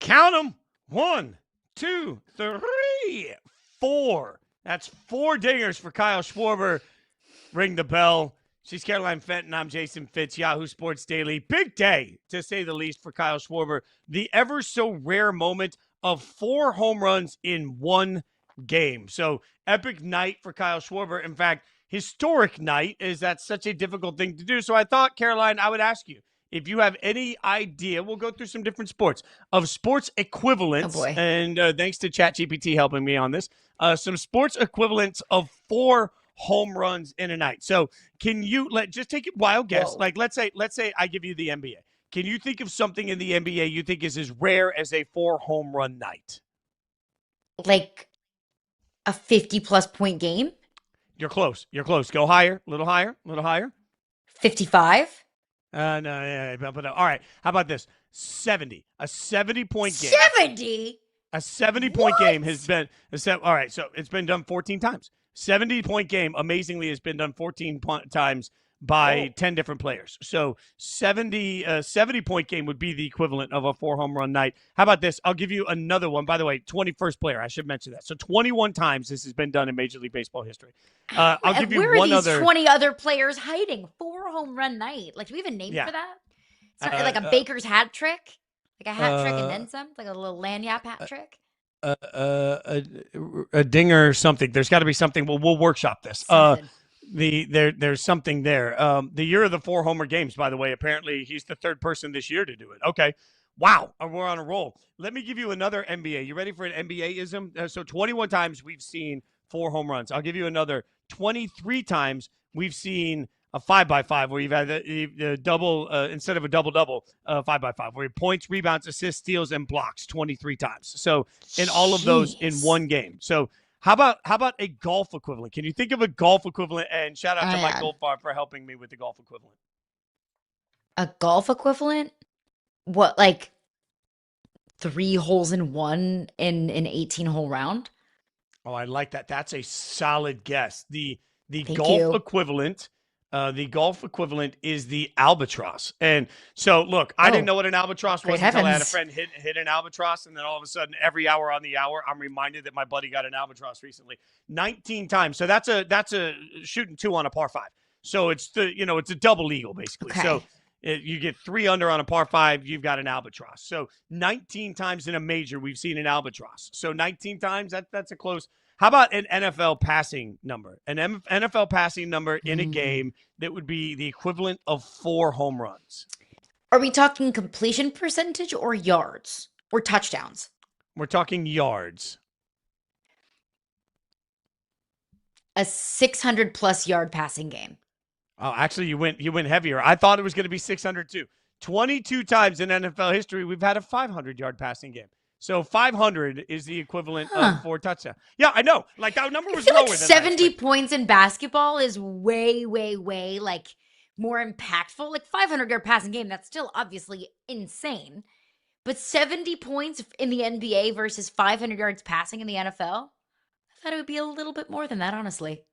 Count them. 1, 2, 3, 4. That's 4 dingers for Kyle Schwarber. Ring the bell. She's Caroline Fenton. I'm Jason Fitz, Yahoo Sports Daily. Big day, to say the least, for Kyle Schwarber. The ever so rare moment of 4 home runs in one game. So epic night for Kyle Schwarber. In fact, historic night, is that such a difficult thing to do. So I thought, Caroline, I would ask you, if you have any idea, we'll go through some different sports, of sports equivalents. Oh boy. And thanks to ChatGPT helping me on this, some sports equivalents of 4 home runs in a night. So can you just take a wild guess? Whoa. Like, let's say I give you the NBA. Can you think of something in the NBA you think is as rare as a 4 home run night? Like a 50-plus point game? You're close. You're close. Go higher. A little higher. A little higher. 55? No, yeah, but all right. How about this? 70. A 70-point game. 70? A 70-point game has been all right. So it's been done 14 times. 70-point game, amazingly, has been done 14 times by 10 different players. So 70-point game would be the equivalent of a 4 home run night. How about this? I'll give you another one. By the way, 21st player. I should mention that. So 21 times this has been done in Major League Baseball history. I'll give you Where one are these other. 20 other players hiding? 4 home run night. Like, do we have a name for that? It's not like a Baker's hat trick? Like a hat trick and then some? Like a little lanyap hat trick? A dinger or something. There's got to be something. We'll workshop this. There's something there. The year of the 4 homer games, by the way, apparently he's the 3rd person this year to do it. Okay. Wow. We're on a roll. Let me give you another NBA. You ready for an NBA-ism? So 21 times we've seen 4 home runs. I'll give you another 23 times we've seen a 5x5 where you've had the double instead of a double-double, 5x5 where points, rebounds, assists, steals, and blocks 23 times. So in all of those in one game. So how about a golf equivalent? Can you think of a golf equivalent? And shout out to Mike Goldfarb for helping me with the golf equivalent. A golf equivalent? What, like 3 holes in one in an 18-hole round? Oh, I like that. That's a solid guess. The Thank golf you. equivalent. The golf equivalent is the albatross. And so, look, I didn't know what an albatross was until I had a friend hit an albatross, and then all of a sudden, every hour on the hour, I'm reminded that my buddy got an albatross recently. 19 times. So that's a shooting 2 on a par 5. So it's it's a double eagle basically. Okay. So you get 3 under on a par 5, you've got an albatross. So 19 times in a major we've seen an albatross. So 19 times that's a close. How about an NFL passing number? An NFL passing number in a game that would be the equivalent of 4 home runs. Are we talking completion percentage or yards or touchdowns? We're talking yards. A 600+ yard passing game. Oh, actually, you went heavier. I thought it was going to be 600 too. 22 times in NFL history, we've had a 500-yard passing game. So 500 is the equivalent of 4 touchdowns. Yeah, I know. Like that number was I feel lower like than 70 that. points in basketball is way, way, way like more impactful. Like 500-yard passing game, that's still obviously insane. But 70 points in the NBA versus 500 yards passing in the NFL, I thought it would be a little bit more than that, honestly.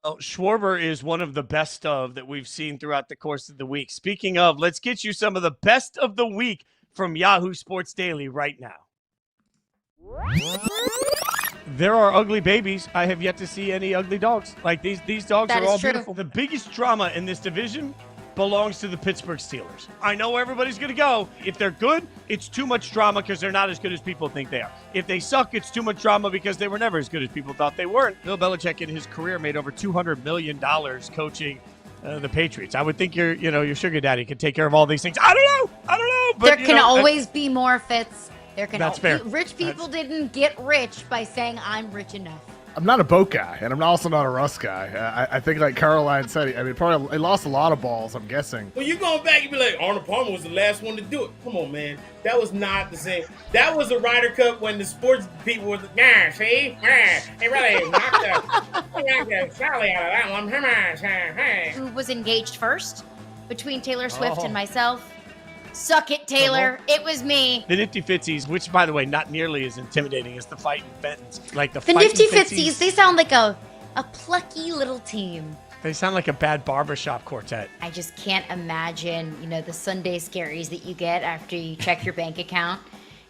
Well, Schwarber is one of the best of that we've seen throughout the course of the week. Speaking of, let's get you some of the best of the week from Yahoo Sports Daily right now. There are ugly babies. I have yet to see any ugly dogs. Like these dogs That are is all true. beautiful. The biggest drama in this division belongs to the Pittsburgh Steelers. I know where everybody's going to go. If they're good, it's too much drama because they're not as good as people think they are. If they suck, it's too much drama because they were never as good as people thought they weren't. Bill Belichick in his career made over $200 million coaching the Patriots. I would think your sugar daddy could take care of all these things. I don't know. But There can always be more, Fitz. There can That's fair. Rich people didn't get rich by saying I'm rich enough. I'm not a boat guy, and I'm also not a Russ guy. I think, like Caroline said, he lost a lot of balls, I'm guessing. When you going back, you be like, Arnold Palmer was the last one to do it. Come on, man. That was not the same. That was a Ryder Cup when the sports people were, see? They really knocked the Sally out of that one. Come on. Who was engaged first between Taylor Swift and myself? Suck it, Taylor. It was me. The Nifty Fitzies, which, by the way, not nearly as intimidating as the Fightin' Fentons. Like the Nifty Fightin' Fitzies, they sound like a plucky little team. They sound like a bad barbershop quartet. I just can't imagine, the Sunday scaries that you get after you check your bank account,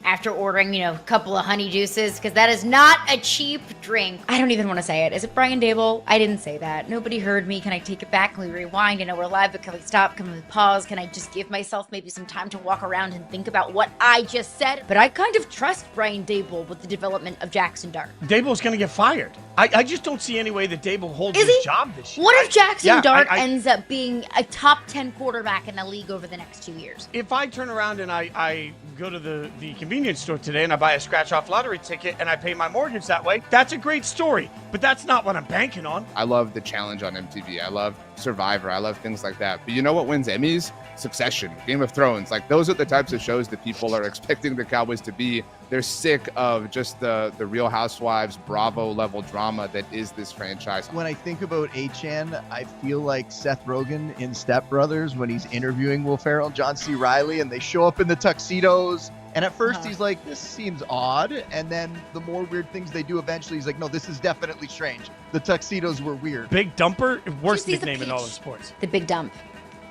after ordering, a couple of honey juices, because that is not a cheap drink. I don't even want to say it. Is it Brian Dable? I didn't say that. Nobody heard me. Can I take it back? Can we rewind? I know we're live, but can we stop? Can we pause? Can I just give myself maybe some time to walk around and think about what I just said? But I kind of trust Brian Dable with the development of Jackson Dart. Dable's going to get fired. I just don't see any way that Dable holds his job this year. What if Jackson Dart I ends up being a top 10 quarterback in the league over the next 2 years? If I turn around and I go to the convenience store today and I buy a scratch-off lottery ticket and I pay my mortgage that way, that's a great story. But that's not what I'm banking on. I love the challenge on MTV. I love Survivor. I love things like that. But you know what wins Emmys? Succession, Game of Thrones. Like, those are the types of shows that people are expecting the Cowboys to be. They're sick of just the Real Housewives Bravo level drama that is this franchise. When I think about A-Chan, I feel like Seth Rogen in Step Brothers when he's interviewing Will Ferrell, John C. Reilly, and they show up in the tuxedos. And at first he's like, this seems odd. And then the more weird things they do, eventually he's like, no, this is definitely strange. The tuxedos were weird. Big Dumper, worst Just needs a nickname in all of peach. sports. The Big Dump.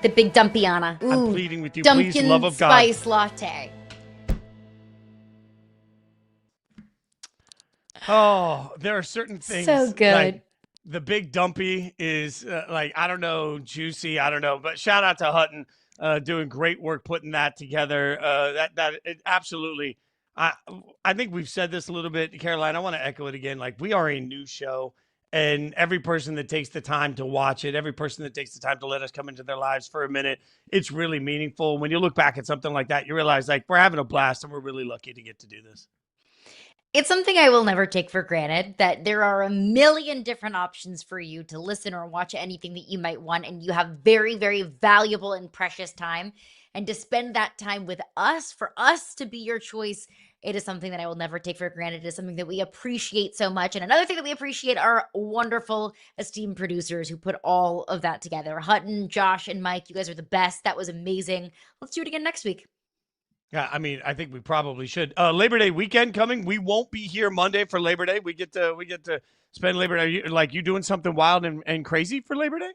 The Big Dumpiana. Ooh, I'm pleading with you, Dumpkin please, love of God. spice latte. Oh, there are certain things. So good. Like the Big Dumpy is I don't know, juicy. I don't know. But shout out to Hutton doing great work putting that together. It absolutely. I think we've said this a little bit, Caroline. I want to echo it again. Like, we are a new show. And every person that takes the time to watch it, every person that takes the time to let us come into their lives for a minute, it's really meaningful. When you look back at something like that, you realize, like, we're having a blast and we're really lucky to get to do this. It's something I will never take for granted, that there are a million different options for you to listen or watch anything that you might want, and you have very, very valuable and precious time. And to spend that time with us, for us to be your choice, it is something that I will never take for granted. It is something that we appreciate so much. And another thing that we appreciate are wonderful, esteemed producers who put all of that together. Hutton, Josh, and Mike, you guys are the best. That was amazing. Let's do it again next week. Yeah, I mean, I think we probably should. Labor Day weekend coming. We won't be here Monday for Labor Day. We get to spend Labor Day. Like, you doing something wild and crazy for Labor Day?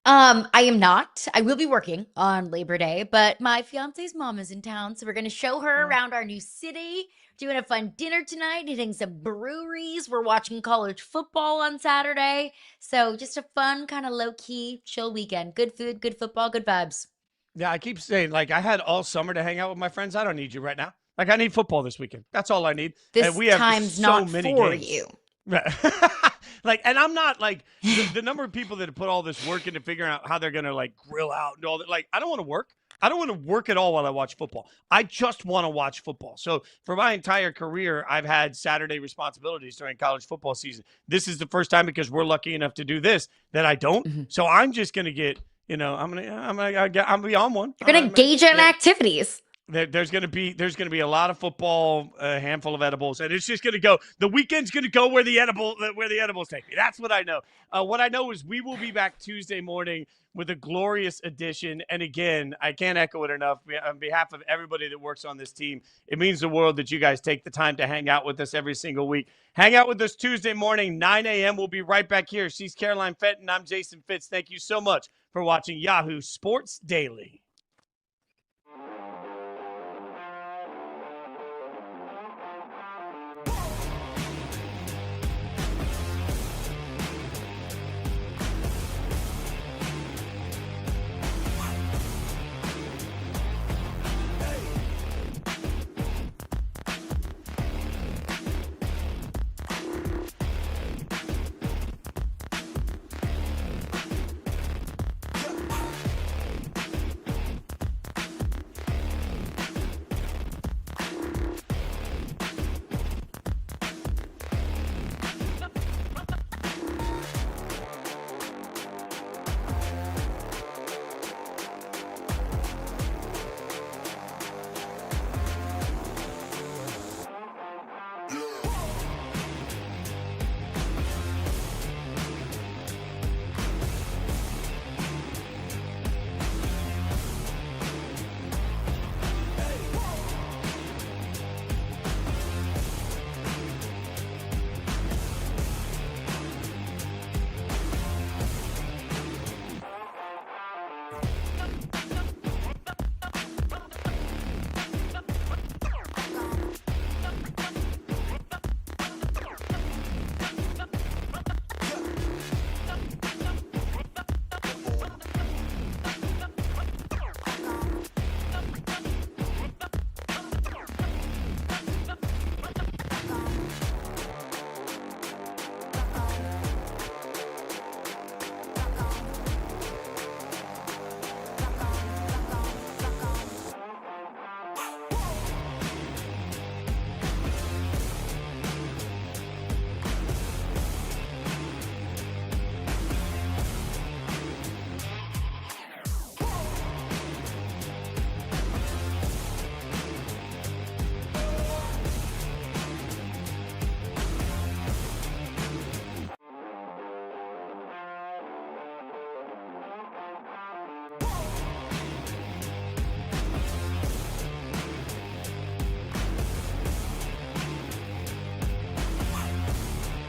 I am not. I will be working on Labor Day, but my fiance's mom is in town, so we're going to show her around our new city. doing a fun dinner tonight, hitting some breweries. We're watching college football on Saturday. So just a fun, kind of low-key, chill weekend. Good food, good football, good vibes. Yeah, I keep saying, like, I had all summer to hang out with my friends. I don't need you right now. Like, I need football this weekend. That's all I need. This and we have time's so not many for games. you. Like, and I'm not like the number of people that have put all this work into figuring out how they're gonna like grill out and all that. Like, I don't want to work. I don't want to work at all while I watch football. I just want to watch football. So for my entire career, I've had Saturday responsibilities during college football season. This is the first time, because we're lucky enough to do this, that I don't. Mm-hmm. So I'm just gonna get, I'm gonna be on one. You're going to engage in activities. There's gonna be a lot of football, a handful of edibles, and it's just gonna go. The weekend's gonna go where the edibles take me. That's what I know. What I know is we will be back Tuesday morning with a glorious edition. And again, I can't echo it enough. On behalf of everybody that works on this team, it means the world that you guys take the time to hang out with us every single week. Hang out with us Tuesday morning, 9 a.m. We'll be right back here. She's Caroline Fenton. I'm Jason Fitz. Thank you so much for watching Yahoo Sports Daily.